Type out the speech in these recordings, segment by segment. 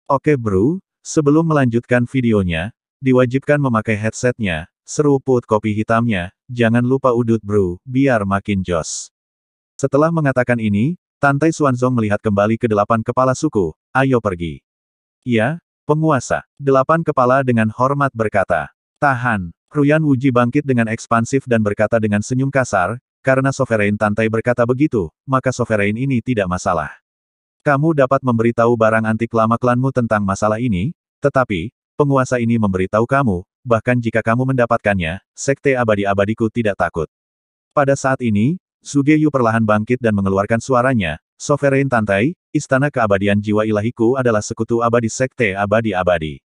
Oke bro, sebelum melanjutkan videonya, diwajibkan memakai headsetnya, seruput kopi hitamnya, jangan lupa udut bro, biar makin jos. Setelah mengatakan ini, Tantai Xuanzong melihat kembali ke 8 kepala suku, ayo pergi. Iya, penguasa. 8 kepala dengan hormat berkata. Tahan. Ruyan Wuji bangkit dengan ekspansif dan berkata dengan senyum kasar, karena Sovereign Tantai berkata begitu, maka Sovereign ini tidak masalah. Kamu dapat memberitahu barang antik lama klanmu tentang masalah ini, tetapi, penguasa ini memberitahu kamu, bahkan jika kamu mendapatkannya, Sekte Abadi-Abadiku tidak takut. Pada saat ini, Suge Yu perlahan bangkit dan mengeluarkan suaranya, Sovereign Tantai, Istana Keabadian Jiwa Ilahiku adalah sekutu abadi Sekte Abadi-Abadi.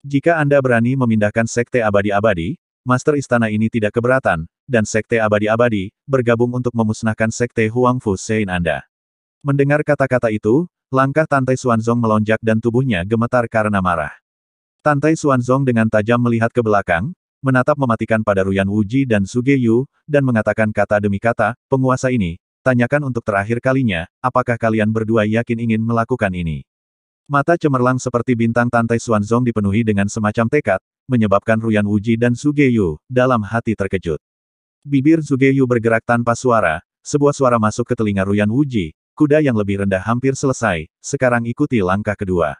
Jika Anda berani memindahkan Sekte Abadi-Abadi, Master Istana ini tidak keberatan, dan Sekte Abadi-Abadi, bergabung untuk memusnahkan Sekte Huangfu Sein Anda. Mendengar kata-kata itu, langkah Tantai Xuanzong melonjak dan tubuhnya gemetar karena marah. Tantai Xuanzong dengan tajam melihat ke belakang, menatap mematikan pada Ruyan Wuji dan Suge Yu, dan mengatakan kata demi kata, penguasa ini, tanyakan untuk terakhir kalinya, apakah kalian berdua yakin ingin melakukan ini? Mata cemerlang seperti bintang Tantai Xuanzong dipenuhi dengan semacam tekad, menyebabkan Ruyan Wuji dan Suge Yu, dalam hati terkejut. Bibir Suge Yu bergerak tanpa suara, sebuah suara masuk ke telinga Ruyan Wuji, kuda yang lebih rendah hampir selesai, sekarang ikuti langkah kedua.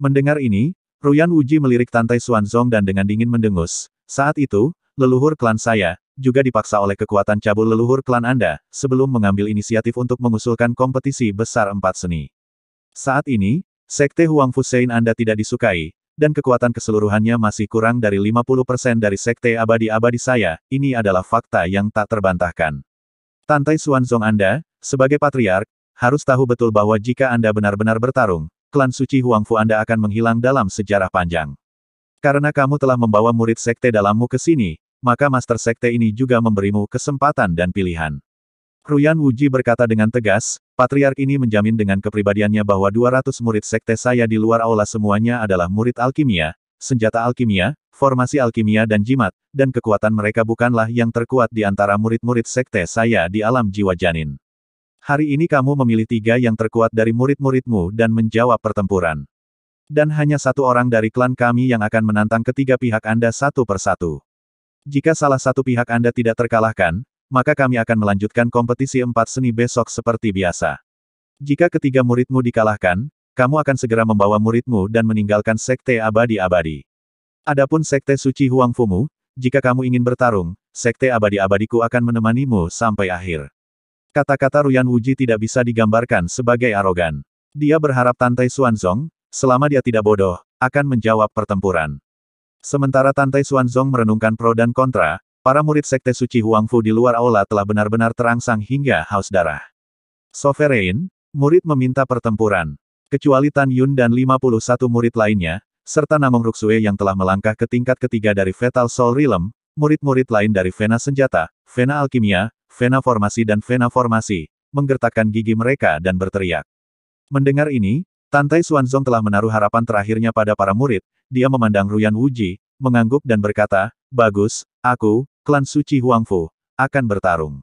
Mendengar ini, Ruyan Wuji melirik Tantai Xuanzong dan dengan dingin mendengus, saat itu, leluhur klan saya, juga dipaksa oleh kekuatan cabul leluhur klan Anda, sebelum mengambil inisiatif untuk mengusulkan kompetisi besar 4 seni. Saat ini, Sekte Huangfu Sein Anda tidak disukai, dan kekuatan keseluruhannya masih kurang dari 50% dari Sekte Abadi-Abadi saya, ini adalah fakta yang tak terbantahkan. Tantai Xuanzong Anda, sebagai patriark, harus tahu betul bahwa jika Anda benar-benar bertarung, klan suci Huangfu Anda akan menghilang dalam sejarah panjang. Karena kamu telah membawa murid sekte dalammu ke sini, maka Master Sekte ini juga memberimu kesempatan dan pilihan. Ruyan Wuji berkata dengan tegas, Patriark ini menjamin dengan kepribadiannya bahwa 200 murid sekte saya di luar aula semuanya adalah murid alkimia, senjata alkimia, formasi alkimia dan jimat, dan kekuatan mereka bukanlah yang terkuat di antara murid-murid sekte saya di alam jiwa janin. Hari ini kamu memilih 3 yang terkuat dari murid-muridmu dan menjawab pertempuran. Dan hanya 1 orang dari klan kami yang akan menantang ketiga pihak Anda satu persatu. Jika salah satu pihak Anda tidak terkalahkan, maka kami akan melanjutkan kompetisi 4 seni besok seperti biasa. Jika ketiga muridmu dikalahkan, kamu akan segera membawa muridmu dan meninggalkan Sekte Abadi-Abadi. Adapun Sekte Suci Huangfumu, jika kamu ingin bertarung, Sekte Abadi-Abadiku akan menemanimu sampai akhir. Kata-kata Ruyan Wuji tidak bisa digambarkan sebagai arogan. Dia berharap Tantai Xuanzong, selama dia tidak bodoh, akan menjawab pertempuran. Sementara Tantai Xuanzong merenungkan pro dan kontra, para murid Sekte Suci Huangfu di luar aula telah benar-benar terangsang hingga haus darah. Sovereign, murid meminta pertempuran. Kecuali Tan Yun dan 51 murid lainnya, serta Namong Ruxue yang telah melangkah ke tingkat ketiga dari Fatal Soul Realm, murid-murid lain dari Vena Senjata, Vena Alkimia, Vena Formasi dan Vena Formasi, menggertakkan gigi mereka dan berteriak. Mendengar ini, Tantai Xuanzong telah menaruh harapan terakhirnya pada para murid, dia memandang Ruyan Wuji, mengangguk dan berkata, bagus, aku, klan suci Huangfu, akan bertarung.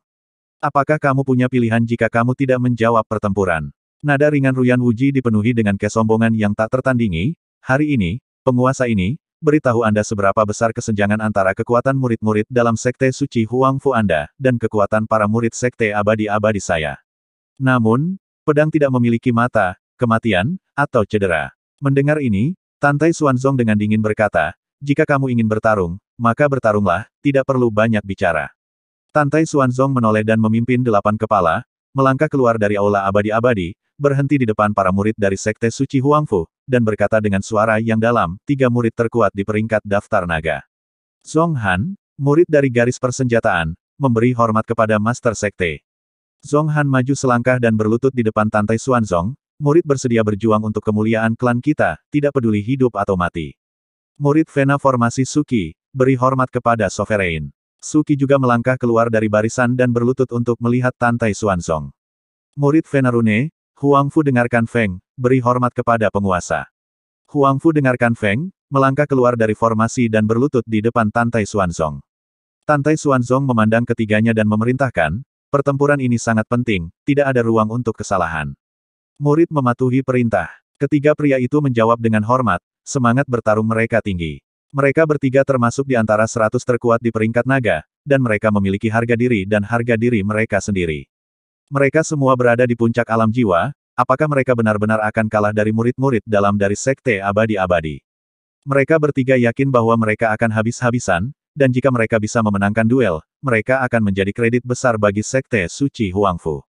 Apakah kamu punya pilihan jika kamu tidak menjawab pertempuran? Nada ringan Ruyan Wuji dipenuhi dengan kesombongan yang tak tertandingi. Hari ini, penguasa ini, beritahu Anda seberapa besar kesenjangan antara kekuatan murid-murid dalam Sekte Suci Huangfu Anda, dan kekuatan para murid Sekte Abadi-Abadi saya. Namun, pedang tidak memiliki mata, kematian, atau cedera. Mendengar ini, Tantai Xuanzong dengan dingin berkata, jika kamu ingin bertarung, maka bertarunglah, tidak perlu banyak bicara. Tantai Xuanzong menoleh dan memimpin 8 kepala, melangkah keluar dari aula abadi-abadi, berhenti di depan para murid dari Sekte Suci Huangfu, dan berkata dengan suara yang dalam, 3 murid terkuat di peringkat daftar naga. Zhong Han, murid dari garis persenjataan, memberi hormat kepada Master Sekte. Zhong Han maju selangkah dan berlutut di depan Tantai Xuanzong, murid bersedia berjuang untuk kemuliaan klan kita, tidak peduli hidup atau mati. Murid Vena Formasi Suki, beri hormat kepada Sovereign. Suki juga melangkah keluar dari barisan dan berlutut untuk melihat Tantai Xuanzong. Murid Vena Rune, Huangfu dengarkan Feng, beri hormat kepada penguasa. Huangfu dengarkan Feng, melangkah keluar dari formasi dan berlutut di depan Tantai Xuanzong. Tantai Xuanzong memandang ketiganya dan memerintahkan, pertempuran ini sangat penting, tidak ada ruang untuk kesalahan. Murid mematuhi perintah. Ketiga pria itu menjawab dengan hormat, semangat bertarung mereka tinggi. Mereka bertiga termasuk di antara 100 terkuat di peringkat naga, dan mereka memiliki harga diri dan harga diri mereka sendiri. Mereka semua berada di puncak alam jiwa, apakah mereka benar-benar akan kalah dari murid-murid dalam dari Sekte Abadi-Abadi? Mereka bertiga yakin bahwa mereka akan habis-habisan, dan jika mereka bisa memenangkan duel, mereka akan menjadi kredit besar bagi Sekte Suci Huangfu.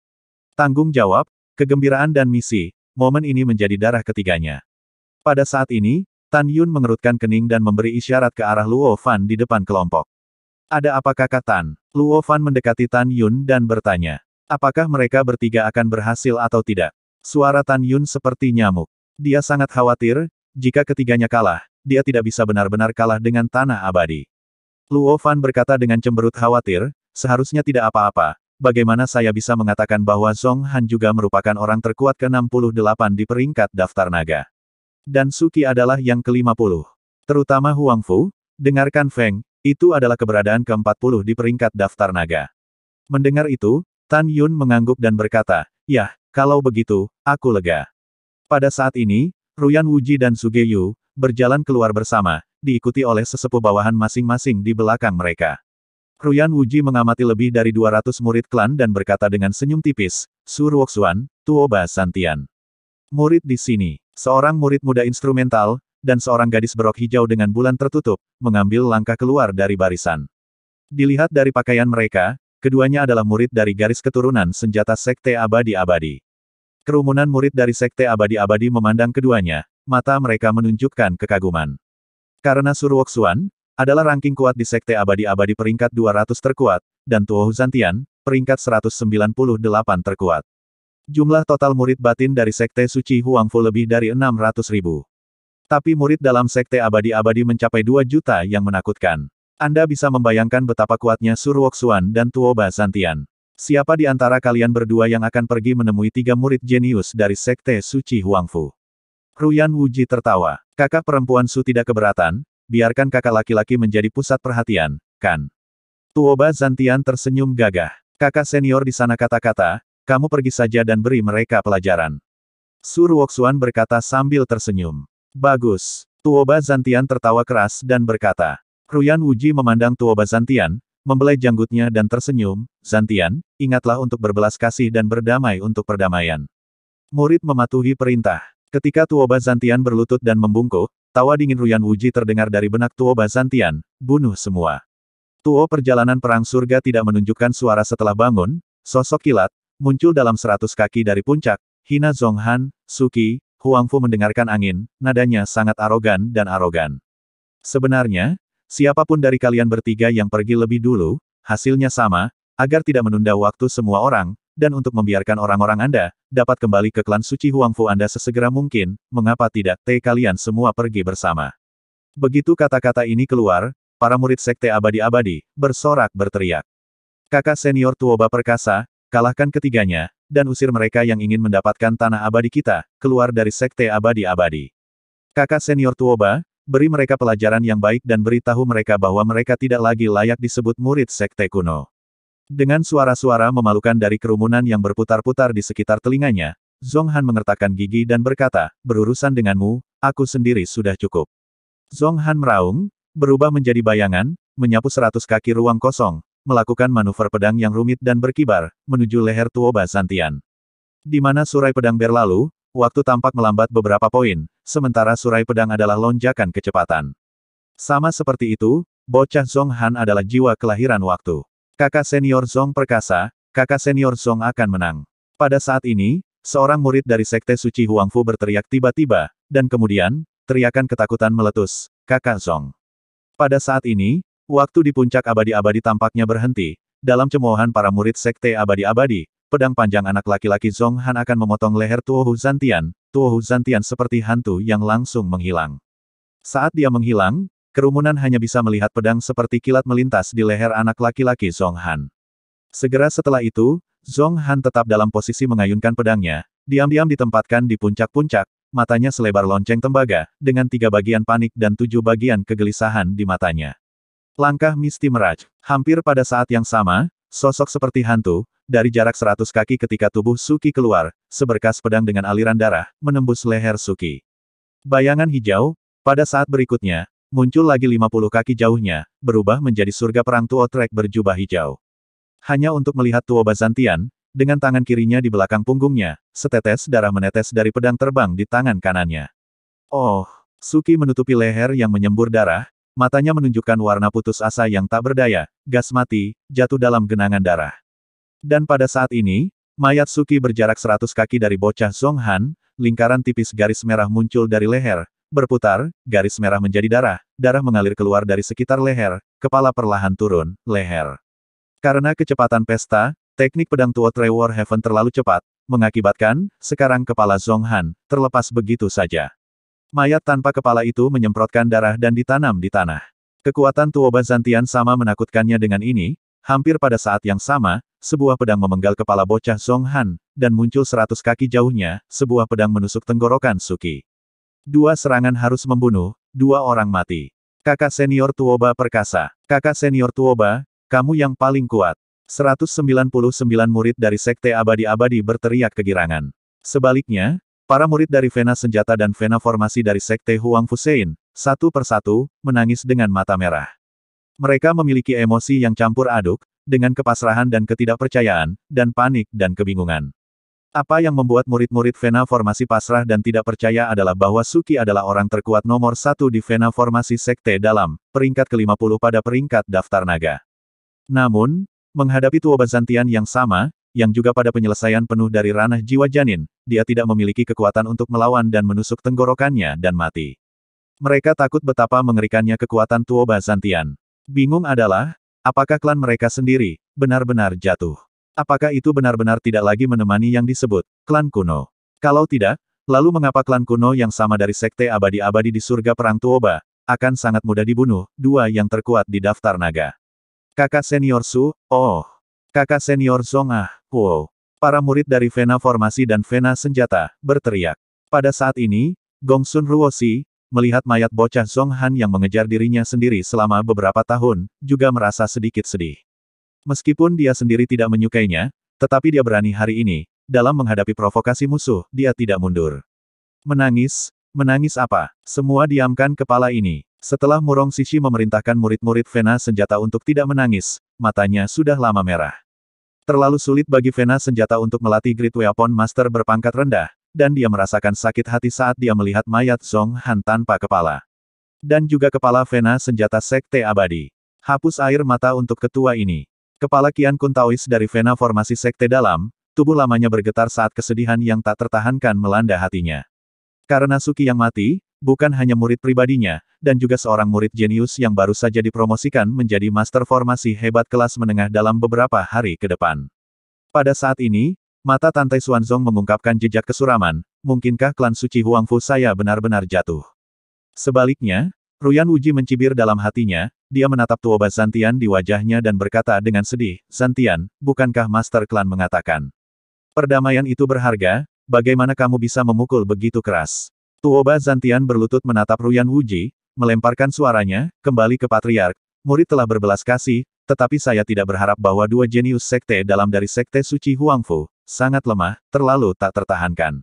Tanggung jawab, kegembiraan dan misi, momen ini menjadi darah ketiganya. Pada saat ini, Tan Yun mengerutkan kening dan memberi isyarat ke arah Luo Fan di depan kelompok. Ada apa kakak Tan? Luo Fan mendekati Tan Yun dan bertanya. Apakah mereka bertiga akan berhasil atau tidak? Suara Tan Yun seperti nyamuk. Dia sangat khawatir, jika ketiganya kalah, dia tidak bisa benar-benar kalah dengan tanah abadi. Luo Fan berkata dengan cemberut khawatir, seharusnya tidak apa-apa, bagaimana saya bisa mengatakan bahwa Zhong Han juga merupakan orang terkuat ke-68 di peringkat daftar naga. Dan Suki adalah yang ke-50. Terutama Huang Fu, dengarkan Feng, itu adalah keberadaan ke-40 di peringkat daftar naga. Mendengar itu, Tan Yun mengangguk dan berkata, "Yah, kalau begitu, aku lega." Pada saat ini, Ruyan Wuji dan Suge Yu berjalan keluar bersama, diikuti oleh sesepuh bawahan masing-masing di belakang mereka. Ruyan Wuji mengamati lebih dari 200 murid klan dan berkata dengan senyum tipis, "Su Ruoxuan, Tuoba Santian." Murid di sini, seorang murid muda instrumental, dan seorang gadis berok hijau dengan bulan tertutup, mengambil langkah keluar dari barisan. Dilihat dari pakaian mereka, keduanya adalah murid dari garis keturunan senjata Sekte Abadi-Abadi. Kerumunan murid dari Sekte Abadi-Abadi memandang keduanya, mata mereka menunjukkan kekaguman. Karena Su Ruoxuan adalah ranking kuat di Sekte Abadi-Abadi peringkat 200 terkuat, dan Tuo Zantian, peringkat 198 terkuat. Jumlah total murid batin dari Sekte Suci Huangfu lebih dari 600.000. Tapi murid dalam Sekte Abadi-Abadi mencapai 2 juta yang menakutkan. Anda bisa membayangkan betapa kuatnya Su Ruoxuan dan Tuoba Zantian. Siapa di antara kalian berdua yang akan pergi menemui 3 murid jenius dari Sekte Suci Huangfu? Ruyan Wuji tertawa. Kakak perempuan Su tidak keberatan, biarkan kakak laki-laki menjadi pusat perhatian, kan? Tuoba Zantian tersenyum gagah. Kakak senior di sana kata-kata, kamu pergi saja dan beri mereka pelajaran. Su Ruoxuan berkata sambil tersenyum. Bagus. Tuoba Zantian tertawa keras dan berkata. Ruyan Wuji memandang Tuoba Zantian, membelai janggutnya dan tersenyum, Zantian, ingatlah untuk berbelas kasih dan berdamai untuk perdamaian. Murid mematuhi perintah. Ketika Tuoba Zantian berlutut dan membungkuk, tawa dingin Ruyan Wuji terdengar dari benak Tuoba Zantian, bunuh semua. Tuo perjalanan perang surga tidak menunjukkan suara setelah bangun, sosok kilat, muncul dalam 100 kaki dari puncak, hina Zhong Han, Suki, Huangfu mendengarkan angin, nadanya sangat arogan dan arogan. Sebenarnya, siapapun dari kalian bertiga yang pergi lebih dulu, hasilnya sama, agar tidak menunda waktu semua orang, dan untuk membiarkan orang-orang Anda, dapat kembali ke klan suci Huangfu Anda sesegera mungkin, mengapa tidak, kalian semua pergi bersama. Begitu kata-kata ini keluar, para murid Sekte Abadi-Abadi, bersorak berteriak. Kakak senior Tuoba Perkasa, kalahkan ketiganya, dan usir mereka yang ingin mendapatkan tanah abadi kita, keluar dari Sekte Abadi-Abadi. Kakak senior Tuoba, beri mereka pelajaran yang baik dan beritahu mereka bahwa mereka tidak lagi layak disebut murid sekte kuno. Dengan suara-suara memalukan dari kerumunan yang berputar-putar di sekitar telinganya, Zhong Han mengertakkan gigi dan berkata, berurusan denganmu, aku sendiri sudah cukup. Zhong Han meraung, berubah menjadi bayangan, menyapu 100 kaki ruang kosong, melakukan manuver pedang yang rumit dan berkibar, menuju leher Tuoba Zantian. Di mana surai pedang berlalu, waktu tampak melambat beberapa poin, sementara surai pedang adalah lonjakan kecepatan. Sama seperti itu, bocah Zhong Han adalah jiwa kelahiran waktu. Kakak senior Zhong Perkasa, kakak senior Zhong akan menang. Pada saat ini, seorang murid dari Sekte Suci Huangfu berteriak tiba-tiba, dan kemudian, teriakan ketakutan meletus, kakak Zhong. Pada saat ini, waktu di puncak abadi-abadi tampaknya berhenti, dalam cemoohan para murid Sekte Abadi-Abadi, pedang panjang anak laki-laki Zhong Han akan memotong leher Tuo Zantian seperti hantu yang langsung menghilang. Saat dia menghilang, kerumunan hanya bisa melihat pedang seperti kilat melintas di leher anak laki-laki Zhong Han. Segera setelah itu, Zhong Han tetap dalam posisi mengayunkan pedangnya, diam-diam ditempatkan di puncak-puncak, matanya selebar lonceng tembaga, dengan 3 bagian panik dan 7 bagian kegelisahan di matanya. Langkah Misty Mirage. Hampir pada saat yang sama, sosok seperti hantu, dari jarak 100 kaki ketika tubuh Suki keluar, seberkas pedang dengan aliran darah, menembus leher Suki. Bayangan hijau, pada saat berikutnya, muncul lagi 50 kaki jauhnya, berubah menjadi surga perang Tuo Trek berjubah hijau. Hanya untuk melihat Tuo Bazantian, dengan tangan kirinya di belakang punggungnya, setetes darah menetes dari pedang terbang di tangan kanannya. Oh, Suki menutupi leher yang menyembur darah, matanya menunjukkan warna putus asa yang tak berdaya, gas mati, jatuh dalam genangan darah. Dan pada saat ini, mayat Suki berjarak 100 kaki dari bocah Zhonghan, lingkaran tipis garis merah muncul dari leher, berputar, garis merah menjadi darah, darah mengalir keluar dari sekitar leher, kepala perlahan turun, leher. Karena kecepatan pesta, teknik pedang Tuo Trevor Heaven terlalu cepat, mengakibatkan, sekarang kepala Zhonghan, terlepas begitu saja. Mayat tanpa kepala itu menyemprotkan darah dan ditanam di tanah. Kekuatan Tuo Bazantian sama menakutkannya dengan ini, hampir pada saat yang sama, sebuah pedang memenggal kepala bocah Zhonghan, dan muncul 100 kaki jauhnya, sebuah pedang menusuk tenggorokan Suki. Dua serangan harus membunuh, dua orang mati. Kakak senior Tuoba perkasa. Kakak senior Tuoba, kamu yang paling kuat. 199 murid dari Sekte Abadi-Abadi berteriak kegirangan. Sebaliknya, para murid dari Vena Senjata dan Vena Formasi dari Sekte Huang Fusein, satu persatu, menangis dengan mata merah. Mereka memiliki emosi yang campur aduk, dengan kepasrahan dan ketidakpercayaan, dan panik dan kebingungan. Apa yang membuat murid-murid Vena Formasi pasrah dan tidak percaya adalah bahwa Suki adalah orang terkuat nomor satu di Vena Formasi Sekte Dalam, peringkat ke-50 pada peringkat daftar naga. Namun, menghadapi Tuo Bazantian yang sama, yang juga pada penyelesaian penuh dari ranah jiwa janin, dia tidak memiliki kekuatan untuk melawan dan menusuk tenggorokannya dan mati. Mereka takut betapa mengerikannya kekuatan Tuo Bazantian. Bingung adalah, apakah klan mereka sendiri, benar-benar jatuh? Apakah itu benar-benar tidak lagi menemani yang disebut, klan kuno? Kalau tidak, lalu mengapa klan kuno yang sama dari Sekte Abadi-Abadi di surga perang Tuoba, akan sangat mudah dibunuh, dua yang terkuat di daftar naga? Kakak senior Su, oh. Kakak senior Zong wow. Para murid dari Vena Formasi dan Vena Senjata, berteriak. Pada saat ini, Gongsun Ruoshi, melihat mayat bocah Zhonghan yang mengejar dirinya sendiri selama beberapa tahun, juga merasa sedikit sedih. Meskipun dia sendiri tidak menyukainya, tetapi dia berani hari ini, dalam menghadapi provokasi musuh, dia tidak mundur. Menangis? Menangis apa? Semua diamkan kepala ini. Setelah Murong Sishi memerintahkan murid-murid Vena Senjata untuk tidak menangis, matanya sudah lama merah. Terlalu sulit bagi Vena Senjata untuk melatih Great Weapon Master berpangkat rendah, dan dia merasakan sakit hati saat dia melihat mayat Zhonghan tanpa kepala. Dan juga kepala Vena Senjata Sekte Abadi. Hapus air mata untuk ketua ini. Kepala Qian Kun Taois dari Vena Formasi Sekte Dalam, tubuh lamanya bergetar saat kesedihan yang tak tertahankan melanda hatinya. Karena Suki yang mati, bukan hanya murid pribadinya, dan juga seorang murid jenius yang baru saja dipromosikan menjadi Master Formasi hebat kelas menengah dalam beberapa hari ke depan. Pada saat ini, mata Tante Xuanzong mengungkapkan jejak kesuraman, mungkinkah klan suci Huangfu saya benar-benar jatuh? Sebaliknya, Ruyan Wuji mencibir dalam hatinya, dia menatap Tuo Bazantian di wajahnya dan berkata dengan sedih, Zantian, bukankah Master Klan mengatakan? Perdamaian itu berharga, bagaimana kamu bisa memukul begitu keras? Tuo Bazantian berlutut menatap Ruyan Wuji, melemparkan suaranya, kembali ke Patriark, murid telah berbelas kasih, tetapi saya tidak berharap bahwa dua jenius sekte dalam dari Sekte Suci Huangfu, sangat lemah, terlalu tak tertahankan.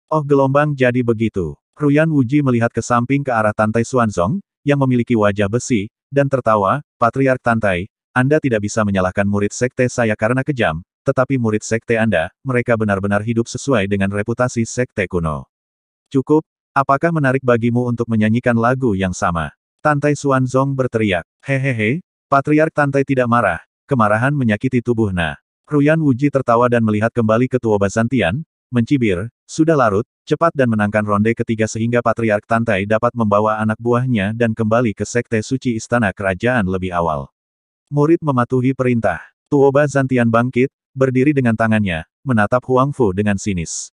Oh gelombang jadi begitu. Ruyan Wuji melihat ke samping ke arah Tante Xuanzong, yang memiliki wajah besi, dan tertawa, Patriark Tante, Anda tidak bisa menyalahkan murid sekte saya karena kejam, tetapi murid sekte Anda, mereka benar-benar hidup sesuai dengan reputasi sekte kuno. Cukup, apakah menarik bagimu untuk menyanyikan lagu yang sama? Tante Xuanzong berteriak, hehehe, Patriark Tante tidak marah, kemarahan menyakiti tubuh Na. Ruyan Wuji tertawa dan melihat kembali ke Tuo Bazantian, mencibir, sudah larut, cepat dan menangkan ronde ketiga sehingga Patriark Tante dapat membawa anak buahnya dan kembali ke Sekte Suci Istana Kerajaan lebih awal. Murid mematuhi perintah. Tuo Bazantian bangkit, berdiri dengan tangannya, menatap Huangfu dengan sinis.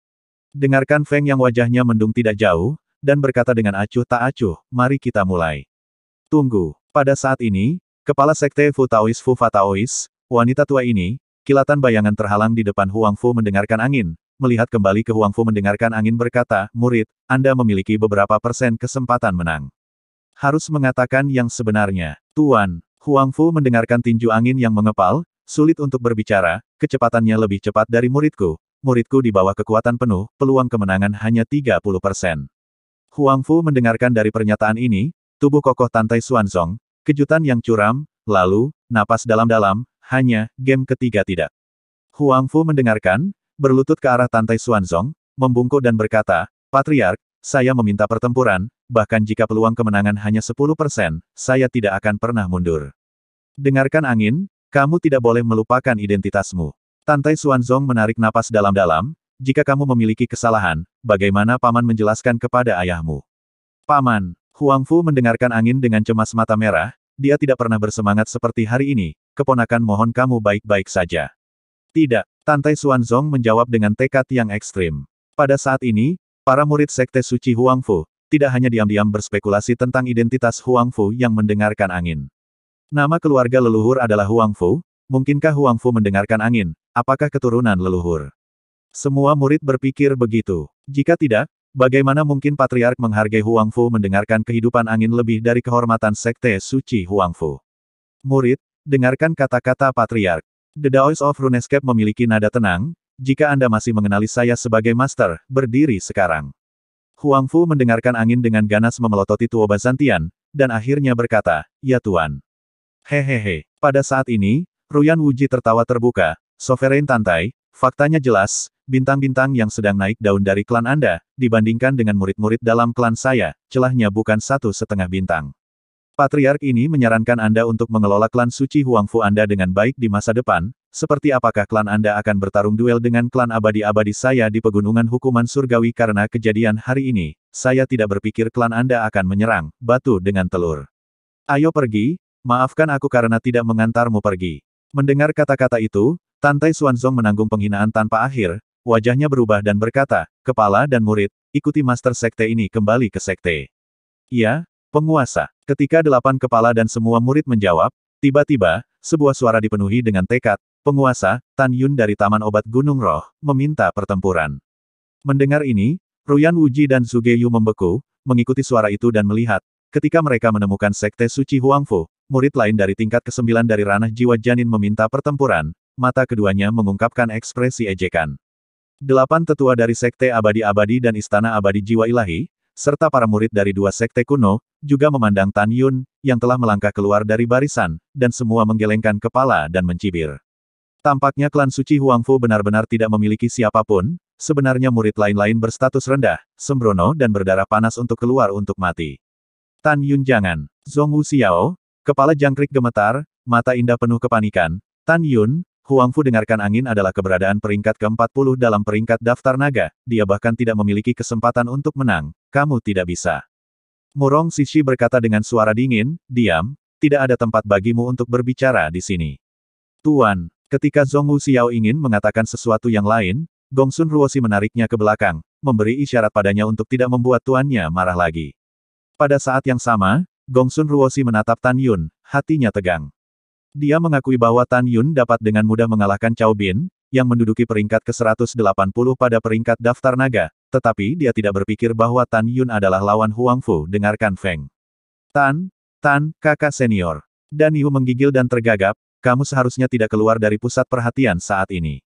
Dengarkan Feng yang wajahnya mendung tidak jauh, dan berkata dengan acuh tak acuh, mari kita mulai. Tunggu, pada saat ini, Kepala Sekte Fu Taois Fu Fa Taois, wanita tua ini, kilatan bayangan terhalang di depan Huangfu mendengarkan angin, melihat kembali ke Huangfu mendengarkan angin berkata, murid, Anda memiliki beberapa persen kesempatan menang. Harus mengatakan yang sebenarnya. Tuan, Huangfu mendengarkan tinju angin yang mengepal, sulit untuk berbicara, kecepatannya lebih cepat dari muridku. Muridku di bawah kekuatan penuh, peluang kemenangan hanya 30%. Huang Fu mendengarkan dari pernyataan ini, tubuh kokoh Tantai Xuanzong, kejutan yang curam, lalu, napas dalam-dalam, hanya, game ketiga tidak. Huang Fu mendengarkan, berlutut ke arah Tantai Xuanzong, membungkuk dan berkata, Patriark, saya meminta pertempuran, bahkan jika peluang kemenangan hanya 10%, saya tidak akan pernah mundur. Dengarkan angin, kamu tidak boleh melupakan identitasmu. Tantai Xuanzong menarik napas dalam-dalam, jika kamu memiliki kesalahan, bagaimana Paman menjelaskan kepada ayahmu? Paman, Huang Fu mendengarkan angin dengan cemas mata merah, dia tidak pernah bersemangat seperti hari ini, keponakan mohon kamu baik-baik saja. Tidak, Tantai Xuanzong menjawab dengan tekad yang ekstrim. Pada saat ini, para murid Sekte Suci Huang Fu, tidak hanya diam-diam berspekulasi tentang identitas Huang Fu yang mendengarkan angin. Nama keluarga leluhur adalah Huang Fu, mungkinkah Huang Fu mendengarkan angin, apakah keturunan leluhur? Semua murid berpikir begitu. Jika tidak, bagaimana mungkin Patriark menghargai Huang Fu mendengarkan kehidupan angin lebih dari kehormatan Sekte Suci Huang Fu? Murid, dengarkan kata-kata Patriark. The Daoist of Runescape memiliki nada tenang, jika Anda masih mengenali saya sebagai Master, berdiri sekarang. Huang Fu mendengarkan angin dengan ganas memelototi Tuo Bazantian, dan akhirnya berkata, ya Tuan. Hehehe. Pada saat ini, Ruyan Wuji tertawa terbuka, Sovereign Tantai, faktanya jelas, bintang-bintang yang sedang naik daun dari klan Anda, dibandingkan dengan murid-murid dalam klan saya, celahnya bukan 1,5 bintang. Patriark ini menyarankan Anda untuk mengelola klan suci Huang Fu Anda dengan baik di masa depan, seperti apakah klan Anda akan bertarung duel dengan klan abadi-abadi saya di pegunungan hukuman surgawi karena kejadian hari ini, saya tidak berpikir klan Anda akan menyerang, batu dengan telur. Ayo pergi, maafkan aku karena tidak mengantarmu pergi. Mendengar kata-kata itu, Tantai Xuanzong menanggung penghinaan tanpa akhir, wajahnya berubah dan berkata, kepala dan murid, ikuti Master Sekte ini kembali ke Sekte. Iya, penguasa. Ketika 8 kepala dan semua murid menjawab, tiba-tiba, sebuah suara dipenuhi dengan tekad, penguasa, Tan Yun dari Taman Obat Gunung Roh, meminta pertempuran. Mendengar ini, Ruyan Wuji dan Zhuge Yu membeku, mengikuti suara itu dan melihat, ketika mereka menemukan Sekte Suci Huang Fu, murid lain dari tingkat ke-9 dari ranah jiwa janin meminta pertempuran, mata keduanya mengungkapkan ekspresi ejekan. 8 tetua dari Sekte Abadi-Abadi dan Istana Abadi Jiwa Ilahi, serta para murid dari 2 sekte kuno, juga memandang Tan Yun, yang telah melangkah keluar dari barisan, dan semua menggelengkan kepala dan mencibir. Tampaknya klan suci Huang Fu benar-benar tidak memiliki siapapun, sebenarnya murid lain-lain berstatus rendah, sembrono dan berdarah panas untuk keluar untuk mati. Tan Yun jangan. Zhong Wuxiao, kepala jangkrik gemetar, mata indah penuh kepanikan. Tan Yun, Huang Fu dengarkan angin adalah keberadaan peringkat ke-40 dalam peringkat daftar naga, dia bahkan tidak memiliki kesempatan untuk menang, kamu tidak bisa. Murong Sishi berkata dengan suara dingin, diam, tidak ada tempat bagimu untuk berbicara di sini. Tuan, ketika Zhong Wuxiao ingin mengatakan sesuatu yang lain, Gongsun Ruoshi menariknya ke belakang, memberi isyarat padanya untuk tidak membuat tuannya marah lagi. Pada saat yang sama, Gongsun Ruoshi menatap Tan Yun, hatinya tegang. Dia mengakui bahwa Tan Yun dapat dengan mudah mengalahkan Cao Bin, yang menduduki peringkat ke-180 pada peringkat daftar naga, tetapi dia tidak berpikir bahwa Tan Yun adalah lawan Huang Fu. Dengarkan Feng. Tan, kakak senior. Dan Yu menggigil dan tergagap, kamu seharusnya tidak keluar dari pusat perhatian saat ini.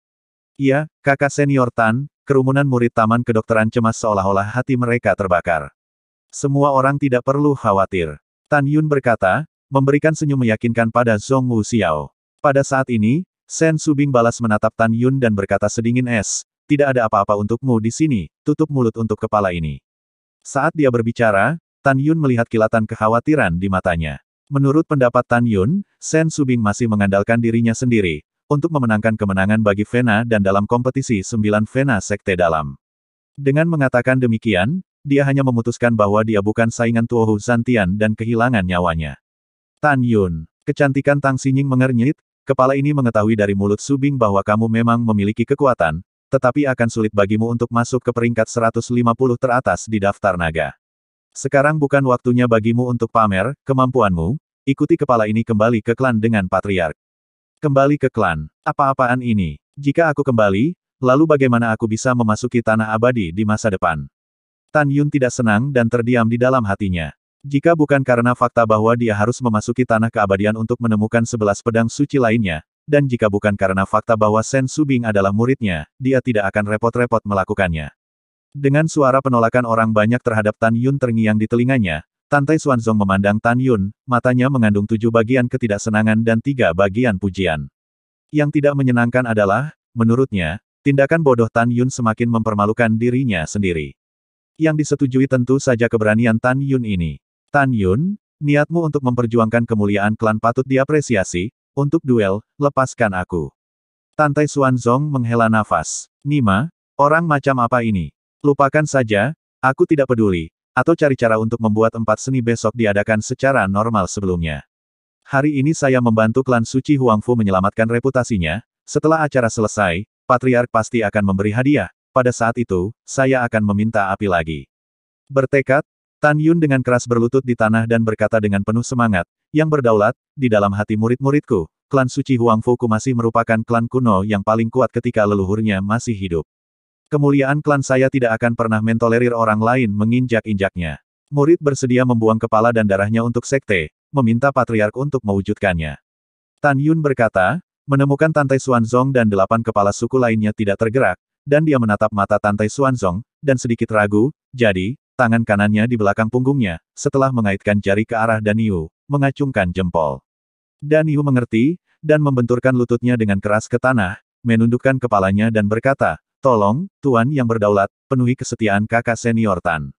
Iya, kakak senior Tan, kerumunan murid taman kedokteran cemas seolah-olah hati mereka terbakar. Semua orang tidak perlu khawatir. Tan Yun berkata, memberikan senyum meyakinkan pada Zhong Wuxiao. Pada saat ini, Shen Subing balas menatap Tan Yun dan berkata sedingin es, tidak ada apa-apa untukmu di sini, tutup mulut untuk kepala ini. Saat dia berbicara, Tan Yun melihat kilatan kekhawatiran di matanya. Menurut pendapat Tan Yun, Shen Subing masih mengandalkan dirinya sendiri, untuk memenangkan kemenangan bagi Vena dan dalam kompetisi 9 Vena Sekte Dalam. Dengan mengatakan demikian, dia hanya memutuskan bahwa dia bukan saingan Tuo Zantian dan kehilangan nyawanya. Tan Yun, kecantikan Tang Xinying mengernyit, kepala ini mengetahui dari mulut Subing bahwa kamu memang memiliki kekuatan, tetapi akan sulit bagimu untuk masuk ke peringkat 150 teratas di daftar naga. Sekarang bukan waktunya bagimu untuk pamer kemampuanmu, ikuti kepala ini kembali ke klan dengan Patriark. Kembali ke klan, apa-apaan ini? Jika aku kembali, lalu bagaimana aku bisa memasuki tanah abadi di masa depan? Tan Yun tidak senang dan terdiam di dalam hatinya. Jika bukan karena fakta bahwa dia harus memasuki tanah keabadian untuk menemukan 11 pedang suci lainnya, dan jika bukan karena fakta bahwa Sen Subing adalah muridnya, dia tidak akan repot-repot melakukannya. Dengan suara penolakan orang banyak terhadap Tan Yun terngiang di telinganya, Tantai Xuanzong memandang Tan Yun, matanya mengandung 7 bagian ketidaksenangan dan 3 bagian pujian. Yang tidak menyenangkan adalah, menurutnya, tindakan bodoh Tan Yun semakin mempermalukan dirinya sendiri. Yang disetujui tentu saja keberanian Tan Yun ini. Tan Yun, niatmu untuk memperjuangkan kemuliaan klan patut diapresiasi. Untuk duel, lepaskan aku. Tantai Xuanzong menghela nafas. Nima, orang macam apa ini? Lupakan saja, aku tidak peduli. Atau cari cara untuk membuat 4 seni besok diadakan secara normal sebelumnya. Hari ini saya membantu klan suci Huangfu menyelamatkan reputasinya. Setelah acara selesai, Patriark pasti akan memberi hadiah. Pada saat itu, saya akan meminta api lagi. Bertekad, Tan Yun dengan keras berlutut di tanah dan berkata dengan penuh semangat, yang berdaulat, di dalam hati murid-muridku, klan suci Huangfu masih merupakan klan kuno yang paling kuat ketika leluhurnya masih hidup. Kemuliaan klan saya tidak akan pernah mentolerir orang lain menginjak-injaknya. Murid bersedia membuang kepala dan darahnya untuk sekte, meminta Patriark untuk mewujudkannya. Tan Yun berkata, menemukan Tantai Xuanzong dan 8 kepala suku lainnya tidak tergerak, dan dia menatap mata Tantai Xuanzong, dan sedikit ragu, jadi, tangan kanannya di belakang punggungnya, setelah mengaitkan jari ke arah Danyu, mengacungkan jempol. Danyu mengerti, dan membenturkan lututnya dengan keras ke tanah, menundukkan kepalanya dan berkata, tolong, Tuan yang berdaulat, penuhi kesetiaan kakak senior Tan.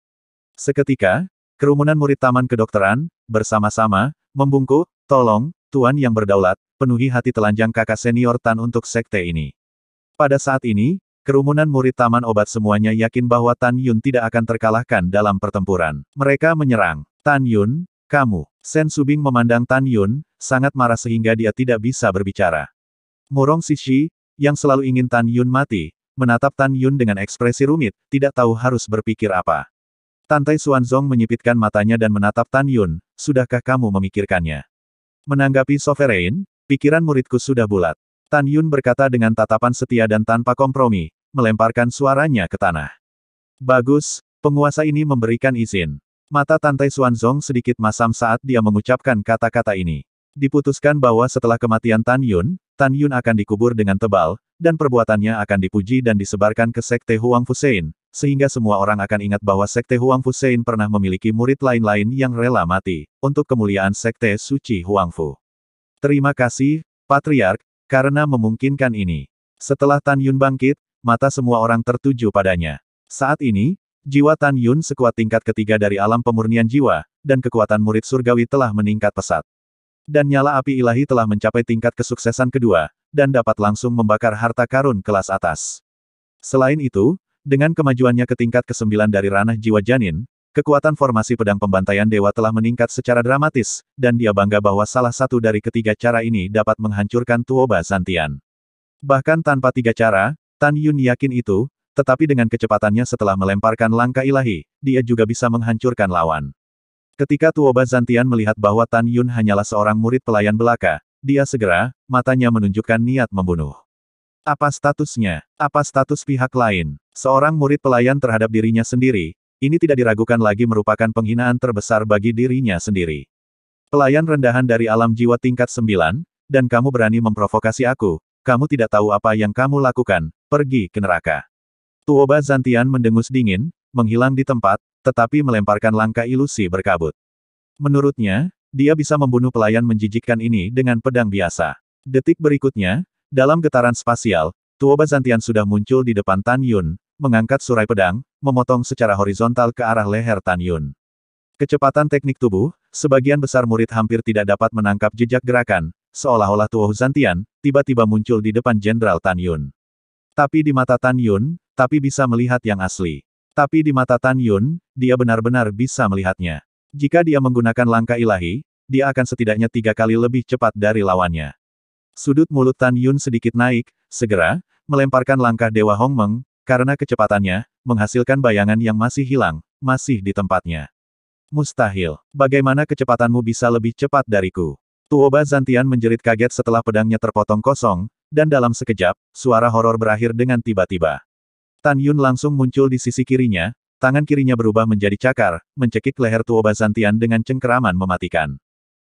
Seketika, kerumunan murid taman kedokteran, bersama-sama, membungkuk, tolong, Tuan yang berdaulat, penuhi hati telanjang kakak senior Tan untuk sekte ini. Pada saat ini, kerumunan murid taman obat semuanya yakin bahwa Tan Yun tidak akan terkalahkan dalam pertempuran. Mereka menyerang. Tan Yun, kamu. Sen Subing memandang Tan Yun, sangat marah sehingga dia tidak bisa berbicara. Murong Sishi, yang selalu ingin Tan Yun mati, menatap Tan Yun dengan ekspresi rumit, tidak tahu harus berpikir apa. Tantai Xuanzong menyipitkan matanya dan menatap Tan Yun, sudahkah kamu memikirkannya? Menanggapi Sovereign, pikiran muridku sudah bulat. Tan Yun berkata dengan tatapan setia dan tanpa kompromi, melemparkan suaranya ke tanah. Bagus, penguasa ini memberikan izin. Mata Tantai Xuanzong sedikit masam saat dia mengucapkan kata-kata ini. Diputuskan bahwa setelah kematian Tan Yun akan dikubur dengan tebal, dan perbuatannya akan dipuji dan disebarkan ke Sekte Huangfu Shein, sehingga semua orang akan ingat bahwa Sekte Huangfu Shein pernah memiliki murid lain-lain yang rela mati, untuk kemuliaan Sekte Suci Huangfu. Terima kasih, Patriark, karena memungkinkan ini. Setelah Tan Yun bangkit, mata semua orang tertuju padanya. Saat ini, jiwa Tan Yun sekuat tingkat ketiga dari alam pemurnian jiwa, dan kekuatan murid surgawi telah meningkat pesat. Dan nyala api ilahi telah mencapai tingkat kesuksesan kedua, dan dapat langsung membakar harta karun kelas atas. Selain itu, dengan kemajuannya ke tingkat ke-9 dari ranah jiwa janin, kekuatan formasi pedang pembantaian dewa telah meningkat secara dramatis, dan dia bangga bahwa salah satu dari ketiga cara ini dapat menghancurkan Tuoba Zantian. Bahkan tanpa 3 cara, Tan Yun yakin itu, tetapi dengan kecepatannya setelah melemparkan langkah ilahi, dia juga bisa menghancurkan lawan. Ketika Tuoba Zantian melihat bahwa Tan Yun hanyalah seorang murid pelayan belaka, dia segera, matanya menunjukkan niat membunuh. Apa statusnya? Apa status pihak lain? Seorang murid pelayan terhadap dirinya sendiri, ini tidak diragukan lagi merupakan penghinaan terbesar bagi dirinya sendiri. Pelayan rendahan dari alam jiwa tingkat 9, dan kamu berani memprovokasi aku, kamu tidak tahu apa yang kamu lakukan, pergi ke neraka. Tuoba Zantian mendengus dingin, menghilang di tempat, tetapi melemparkan langkah ilusi berkabut. Menurutnya, dia bisa membunuh pelayan menjijikkan ini dengan pedang biasa. Detik berikutnya, dalam getaran spasial, Tuoba Zantian sudah muncul di depan Tan Yun, mengangkat surai pedang, memotong secara horizontal ke arah leher Tan Yun. Kecepatan teknik tubuh, sebagian besar murid hampir tidak dapat menangkap jejak gerakan, seolah-olah Tuoba Zantian tiba-tiba muncul di depan Jenderal Tan Yun. Tapi di mata Tan Yun, tapi bisa melihat yang asli. Tapi di mata Tan Yun, dia benar-benar bisa melihatnya. Jika dia menggunakan langkah ilahi, dia akan setidaknya 3 kali lebih cepat dari lawannya. Sudut mulut Tan Yun sedikit naik, segera, melemparkan langkah Dewa Hongmeng, karena kecepatannya, menghasilkan bayangan yang masih hilang, masih di tempatnya. Mustahil. Bagaimana kecepatanmu bisa lebih cepat dariku? Tuoba Zantian menjerit kaget setelah pedangnya terpotong kosong, dan dalam sekejap, suara horor berakhir dengan tiba-tiba. Tan Yun langsung muncul di sisi kirinya, tangan kirinya berubah menjadi cakar, mencekik leher Tuoba Zantian dengan cengkeraman mematikan.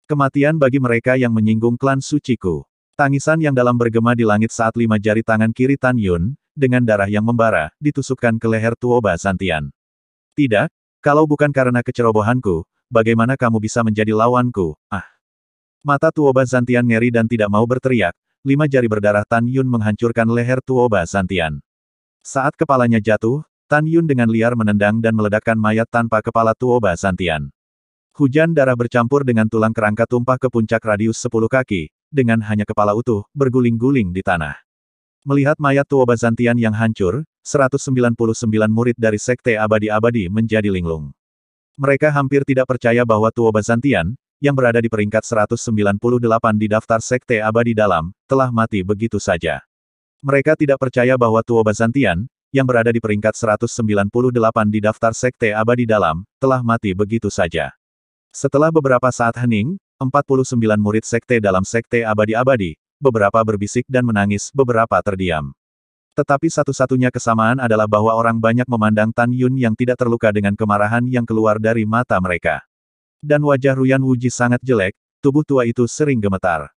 Kematian bagi mereka yang menyinggung klan suciku. Tangisan yang dalam bergema di langit saat 5 jari tangan kiri Tan Yun, dengan darah yang membara, ditusukkan ke leher Tuoba Zantian. Tidak, kalau bukan karena kecerobohanku, bagaimana kamu bisa menjadi lawanku? Ah! Mata Tuoba Zantian ngeri dan tidak mau berteriak, 5 jari berdarah Tan Yun menghancurkan leher Tuoba Zantian. Saat kepalanya jatuh, Tan Yun dengan liar menendang dan meledakkan mayat tanpa kepala Tuoba Zantian. Hujan darah bercampur dengan tulang kerangka tumpah ke puncak radius 10 kaki, dengan hanya kepala utuh, berguling-guling di tanah. Melihat mayat Tuoba Zantian yang hancur, 199 murid dari Sekte Abadi-Abadi menjadi linglung. Mereka hampir tidak percaya bahwa Tuoba Zantian, yang berada di peringkat 198 di daftar Sekte Abadi Dalam, telah mati begitu saja. Mereka tidak percaya bahwa Tuoba Zantian, yang berada di peringkat 198 di daftar Sekte Abadi Dalam, telah mati begitu saja. Setelah beberapa saat hening, 49 murid sekte dalam Sekte Abadi-Abadi, beberapa berbisik dan menangis, beberapa terdiam. Tetapi satu-satunya kesamaan adalah bahwa orang banyak memandang Tan Yun yang tidak terluka dengan kemarahan yang keluar dari mata mereka. Dan wajah Ruyan Wuji sangat jelek, tubuh tua itu sering gemetar.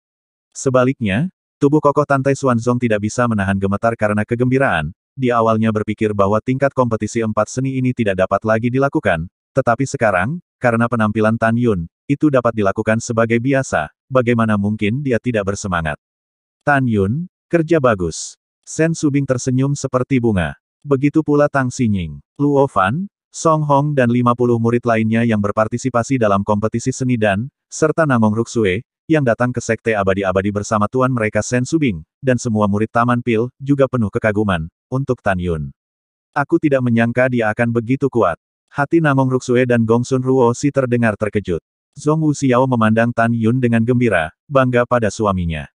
Sebaliknya, tubuh kokoh Tantai Xuanzong tidak bisa menahan gemetar karena kegembiraan. Dia awalnya berpikir bahwa tingkat kompetisi 4 seni ini tidak dapat lagi dilakukan, tetapi sekarang, karena penampilan Tan Yun, itu dapat dilakukan sebagai biasa, bagaimana mungkin dia tidak bersemangat. Tan Yun, kerja bagus. Sen Subing tersenyum seperti bunga. Begitu pula Tang Xinying, Luo Fan, Song Hong dan 50 murid lainnya yang berpartisipasi dalam kompetisi seni dan, serta Nangong Ruksue, yang datang ke Sekte Abadi-Abadi bersama tuan mereka Sen Subing, dan semua murid Taman Pil, juga penuh kekaguman, untuk Tan Yun. Aku tidak menyangka dia akan begitu kuat. Hati Nangong Ruksue dan Gongsun Ruo Si terdengar terkejut. Zhong Wuxiao memandang Tan Yun dengan gembira, bangga pada suaminya.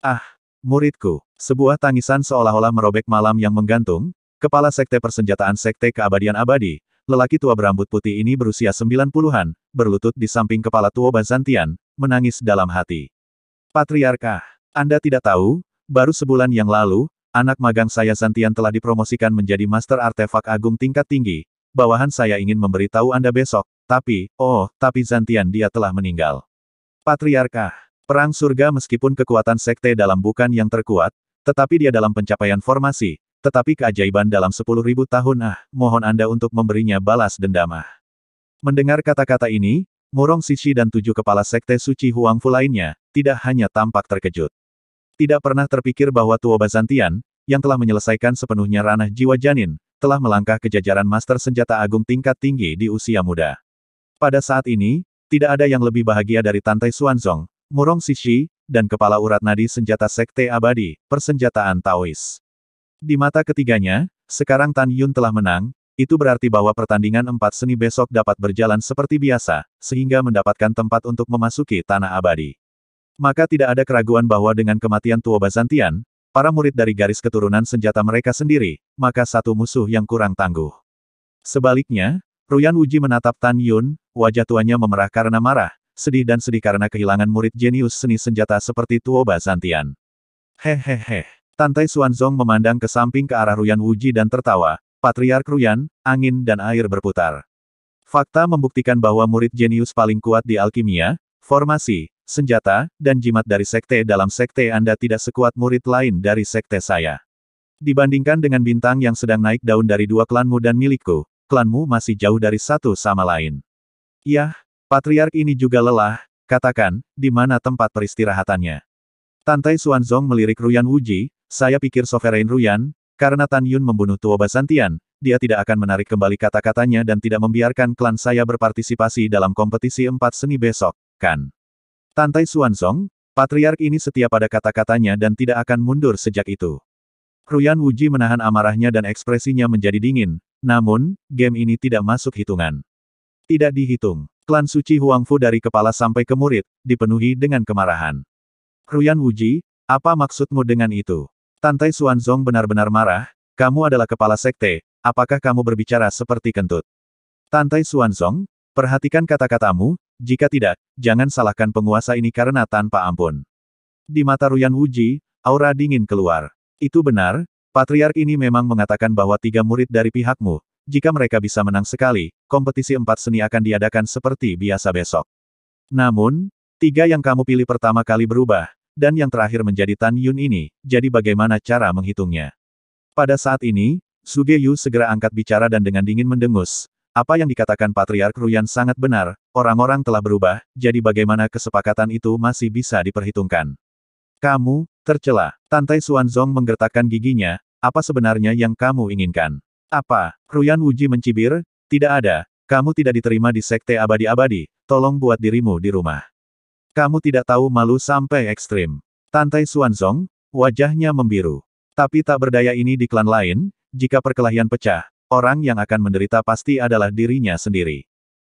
Ah, muridku. Sebuah tangisan seolah-olah merobek malam yang menggantung. Kepala Sekte Persenjataan Sekte Keabadian Abadi, lelaki tua berambut putih ini berusia 90-an, berlutut di samping kepala Tuoba Zantian, menangis dalam hati. Patriarkah, Anda tidak tahu, baru sebulan yang lalu, anak magang saya Zantian telah dipromosikan menjadi Master Artefak Agung tingkat tinggi. Bawahan saya ingin memberitahu Anda besok, tapi Zantian dia telah meninggal. Patriarkah, perang surga meskipun kekuatan sekte dalam bukan yang terkuat, tetapi dia dalam pencapaian formasi, tetapi keajaiban dalam 10.000 tahun mohon Anda untuk memberinya balas dendam Mendengar kata-kata ini, Murong Sishi dan 7 kepala sekte suci Huangfu lainnya, tidak hanya tampak terkejut. Tidak pernah terpikir bahwa Tuoba Zantian, yang telah menyelesaikan sepenuhnya ranah jiwa janin, telah melangkah ke jajaran Master Senjata Agung tingkat tinggi di usia muda. Pada saat ini, tidak ada yang lebih bahagia dari Tantai Xuanzong, Murong Sishi, dan kepala urat nadi senjata Sekte Abadi, persenjataan Taois. Di mata ketiganya, sekarang Tan Yun telah menang, itu berarti bahwa pertandingan 4 seni besok dapat berjalan seperti biasa, sehingga mendapatkan tempat untuk memasuki tanah abadi. Maka tidak ada keraguan bahwa dengan kematian Tuoba Zantian, para murid dari garis keturunan senjata mereka sendiri, maka satu musuh yang kurang tangguh. Sebaliknya, Ruyan Wuji menatap Tan Yun, wajah tuanya memerah karena marah, sedih karena kehilangan murid jenius seni senjata seperti Tuoba Zantian. Hehehe. Tantai Xuanzong memandang ke samping ke arah Ruyan Wuji dan tertawa, Patriark Ruyan, angin dan air berputar. Fakta membuktikan bahwa murid jenius paling kuat di alkimia, formasi, senjata, dan jimat dari sekte dalam sekte Anda tidak sekuat murid lain dari sekte saya. Dibandingkan dengan bintang yang sedang naik daun dari 2 klanmu dan milikku, klanmu masih jauh dari satu sama lain. Yah, Patriark ini juga lelah, katakan, di mana tempat peristirahatannya. Tantai Xuanzong melirik Ruyan Wuji, saya pikir Sovereign Ruyan, karena Tan Yun membunuh Tuoba Zantian, dia tidak akan menarik kembali kata-katanya dan tidak membiarkan klan saya berpartisipasi dalam kompetisi 4 seni besok, kan? Tantai Xuanzong, Patriark ini setia pada kata-katanya dan tidak akan mundur sejak itu. Ruyan Wuji menahan amarahnya dan ekspresinya menjadi dingin, namun, game ini tidak masuk hitungan. Tidak dihitung. Klan suci Huangfu dari kepala sampai ke murid, dipenuhi dengan kemarahan. Ruyan Wuji, apa maksudmu dengan itu? Tantai Xuanzong benar-benar marah, kamu adalah kepala sekte, apakah kamu berbicara seperti kentut? Tantai Xuanzong, perhatikan kata-katamu, jika tidak, jangan salahkan penguasa ini karena tanpa ampun. Di mata Ruyan Wuji, aura dingin keluar. Itu benar, Patriark ini memang mengatakan bahwa 3 murid dari pihakmu, jika mereka bisa menang sekali, kompetisi 4 seni akan diadakan seperti biasa besok. Namun, 3 yang kamu pilih pertama kali berubah, dan yang terakhir menjadi Tan Yun ini, jadi bagaimana cara menghitungnya? Pada saat ini, Suge Yu segera angkat bicara dan dengan dingin mendengus. Apa yang dikatakan Patriark Ruyan sangat benar, orang-orang telah berubah, jadi bagaimana kesepakatan itu masih bisa diperhitungkan. Kamu, tercela. Tantai Xuanzong menggertakkan giginya, apa sebenarnya yang kamu inginkan? Apa? Ruyan Wuji mencibir, tidak ada, kamu tidak diterima di Sekte Abadi-Abadi, tolong buat dirimu di rumah. Kamu tidak tahu malu sampai ekstrim. Tantai Xuanzong, wajahnya membiru. Tapi tak berdaya ini di klan lain, jika perkelahian pecah, orang yang akan menderita pasti adalah dirinya sendiri.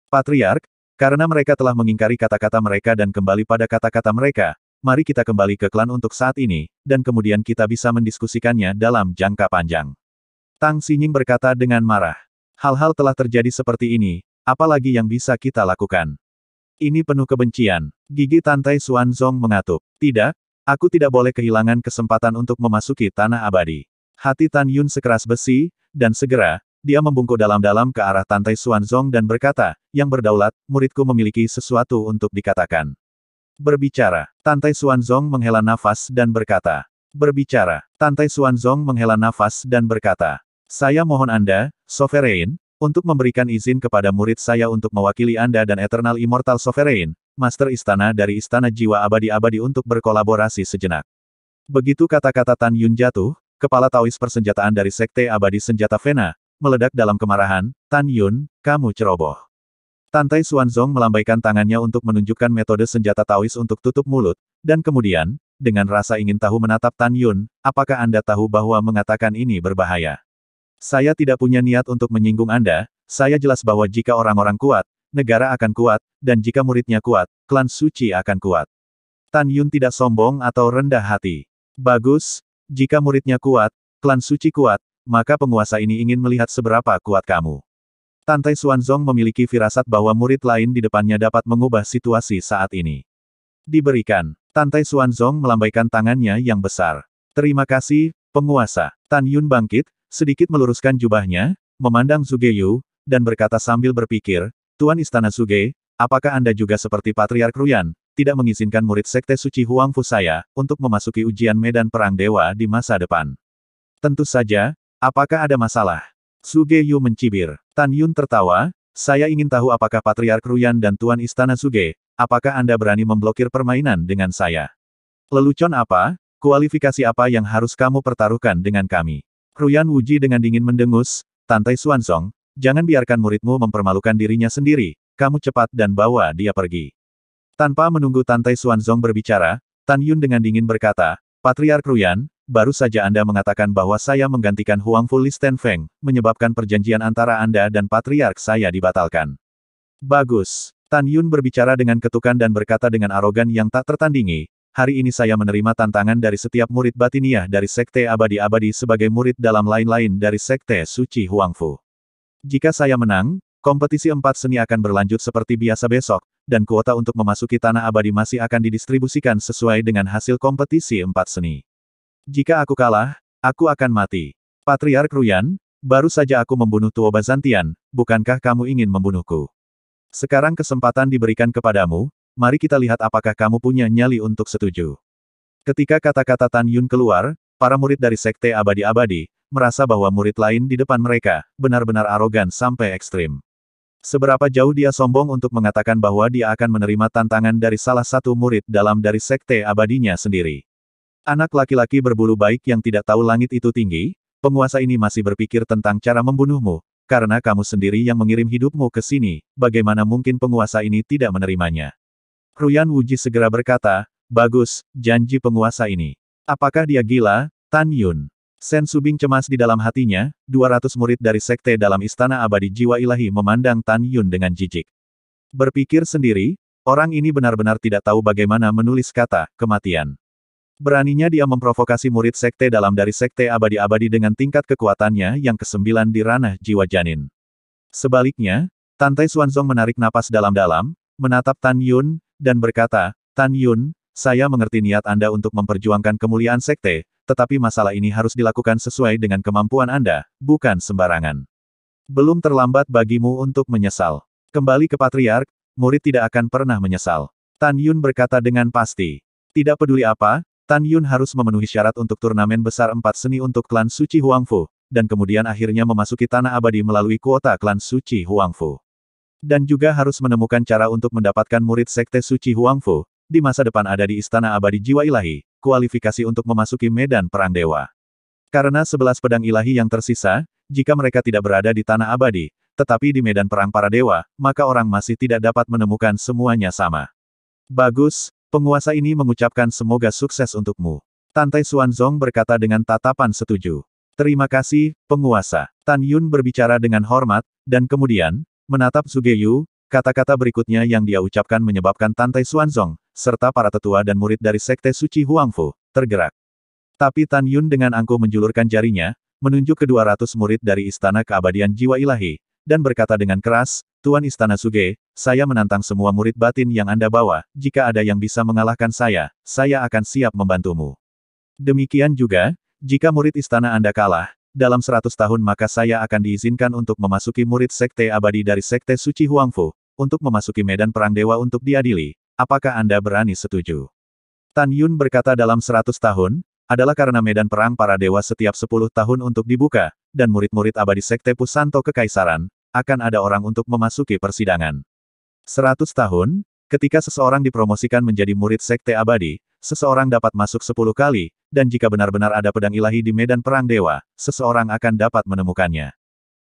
Patriark, karena mereka telah mengingkari kata-kata mereka dan kembali pada kata-kata mereka, mari kita kembali ke klan untuk saat ini, dan kemudian kita bisa mendiskusikannya dalam jangka panjang. Tang Xinying berkata dengan marah. Hal-hal telah terjadi seperti ini, apalagi yang bisa kita lakukan? Ini penuh kebencian. Gigi Tantai Xuanzong mengatup. Tidak, aku tidak boleh kehilangan kesempatan untuk memasuki tanah abadi. Hati Tan Yun sekeras besi, dan segera, dia membungkuk dalam-dalam ke arah Tantai Xuanzong dan berkata, yang berdaulat, muridku memiliki sesuatu untuk dikatakan. Berbicara. Tantai Xuanzong menghela nafas dan berkata. Berbicara. Tantai Xuanzong menghela nafas dan berkata. Saya mohon Anda, Sovereign, untuk memberikan izin kepada murid saya untuk mewakili Anda dan Eternal Immortal Sovereign, Master Istana dari Istana Jiwa Abadi-Abadi untuk berkolaborasi sejenak. Begitu kata-kata Tan Yun jatuh, kepala Taois persenjataan dari Sekte Abadi Senjata Vena, meledak dalam kemarahan, Tan Yun, kamu ceroboh. Tantai Xuanzong melambaikan tangannya untuk menunjukkan metode senjata Taois untuk tutup mulut, dan kemudian, dengan rasa ingin tahu menatap Tan Yun, apakah Anda tahu bahwa mengatakan ini berbahaya? Saya tidak punya niat untuk menyinggung Anda, saya jelas bahwa jika orang-orang kuat, negara akan kuat, dan jika muridnya kuat, klan suci akan kuat. Tan Yun tidak sombong atau rendah hati. Bagus, jika muridnya kuat, klan suci kuat, maka penguasa ini ingin melihat seberapa kuat kamu. Tantai Xuanzong memiliki firasat bahwa murid lain di depannya dapat mengubah situasi saat ini. Diberikan. Tantai Xuanzong melambaikan tangannya yang besar. Terima kasih, penguasa. Tan Yun bangkit, sedikit meluruskan jubahnya, memandang Suge Yu, dan berkata sambil berpikir, Tuan Istana Suge, apakah Anda juga seperti Patriark Ruyan, tidak mengizinkan murid Sekte Suci Huangfu saya, untuk memasuki ujian medan perang dewa di masa depan? Tentu saja, apakah ada masalah? Suge Yu mencibir. Tan Yun tertawa, saya ingin tahu apakah Patriark Ruyan dan Tuan Istana Suge, apakah Anda berani memblokir permainan dengan saya? Lelucon apa, kualifikasi apa yang harus kamu pertaruhkan dengan kami? Ruyan Wuji dengan dingin mendengus, Tantai Xuanzong, jangan biarkan muridmu mempermalukan dirinya sendiri, kamu cepat dan bawa dia pergi. Tanpa menunggu Tantai Xuanzong berbicara, Tan Yun dengan dingin berkata, Patriark Ruyan, baru saja Anda mengatakan bahwa saya menggantikan Huangfu Listen Feng, menyebabkan perjanjian antara Anda dan Patriark saya dibatalkan. Bagus. Tan Yun berbicara dengan ketukan dan berkata dengan arogan yang tak tertandingi, hari ini saya menerima tantangan dari setiap murid batiniah dari Sekte Abadi-Abadi sebagai murid dalam lain-lain dari Sekte Suci Huangfu. Jika saya menang, kompetisi 4 seni akan berlanjut seperti biasa besok, dan kuota untuk memasuki Tanah Abadi masih akan didistribusikan sesuai dengan hasil kompetisi 4 seni. Jika aku kalah, aku akan mati. Patriark Ruyan, baru saja aku membunuh Tuo Bazantian, bukankah kamu ingin membunuhku? Sekarang kesempatan diberikan kepadamu, mari kita lihat apakah kamu punya nyali untuk setuju. Ketika kata-kata Tan Yun keluar, para murid dari Sekte Abadi-Abadi, merasa bahwa murid lain di depan mereka, benar-benar arogan sampai ekstrim. Seberapa jauh dia sombong untuk mengatakan bahwa dia akan menerima tantangan dari salah satu murid dalam dari Sekte Abadinya sendiri. Anak laki-laki berbulu baik yang tidak tahu langit itu tinggi, penguasa ini masih berpikir tentang cara membunuhmu, karena kamu sendiri yang mengirim hidupmu ke sini, bagaimana mungkin penguasa ini tidak menerimanya? Ruyan Wuji segera berkata, bagus, janji penguasa ini. Apakah dia gila, Tan Yun? Sen Subing cemas di dalam hatinya, 200 murid dari sekte dalam Istana Abadi Jiwa Ilahi memandang Tan Yun dengan jijik. Berpikir sendiri, orang ini benar-benar tidak tahu bagaimana menulis kata, kematian. Beraninya dia memprovokasi murid sekte dalam dari Sekte Abadi-Abadi dengan tingkat kekuatannya yang ke-9 di ranah jiwa janin. Sebaliknya, Tantai Xuanzong menarik napas dalam-dalam, menatap Tan Yun, dan berkata, Tan Yun, saya mengerti niat Anda untuk memperjuangkan kemuliaan sekte, tetapi masalah ini harus dilakukan sesuai dengan kemampuan Anda, bukan sembarangan. Belum terlambat bagimu untuk menyesal. Kembali ke Patriark, murid tidak akan pernah menyesal. Tan Yun berkata dengan pasti. Tidak peduli apa, Tan Yun harus memenuhi syarat untuk turnamen besar 4 seni untuk klan suci Huangfu, dan kemudian akhirnya memasuki Tanah Abadi melalui kuota klan suci Huangfu. Dan juga harus menemukan cara untuk mendapatkan murid sekte suci Huangfu, di masa depan ada di Istana Abadi Jiwa Ilahi, kualifikasi untuk memasuki medan perang dewa. Karena 11 pedang ilahi yang tersisa, jika mereka tidak berada di Tanah Abadi, tetapi di medan perang para dewa, maka orang masih tidak dapat menemukan semuanya sama. Bagus, penguasa ini mengucapkan semoga sukses untukmu. Tantai Xuanzong berkata dengan tatapan setuju. Terima kasih, penguasa. Tan Yun berbicara dengan hormat, dan kemudian, menatap Zhuge Yu, kata-kata berikutnya yang dia ucapkan menyebabkan Tantai Xuanzong, serta para tetua dan murid dari Sekte Suci Huangfu, tergerak. Tapi Tan Yun dengan angkuh menjulurkan jarinya, menunjuk ke 200 murid dari Istana Keabadian Jiwa Ilahi, dan berkata dengan keras, Tuan Istana Zhuge, saya menantang semua murid batin yang Anda bawa, jika ada yang bisa mengalahkan saya akan siap membantumu. Demikian juga, jika murid istana Anda kalah, dalam 100 tahun maka saya akan diizinkan untuk memasuki murid Sekte Abadi dari Sekte Suci Huangfu, untuk memasuki medan perang dewa untuk diadili. Apakah Anda berani setuju? Tan Yun berkata dalam 100 tahun, adalah karena medan perang para dewa setiap 10 tahun untuk dibuka, dan murid-murid abadi Sekte Pusanto Kekaisaran, akan ada orang untuk memasuki persidangan. 100 tahun, ketika seseorang dipromosikan menjadi murid Sekte Abadi, seseorang dapat masuk 10 kali, dan jika benar-benar ada pedang ilahi di medan perang dewa, seseorang akan dapat menemukannya.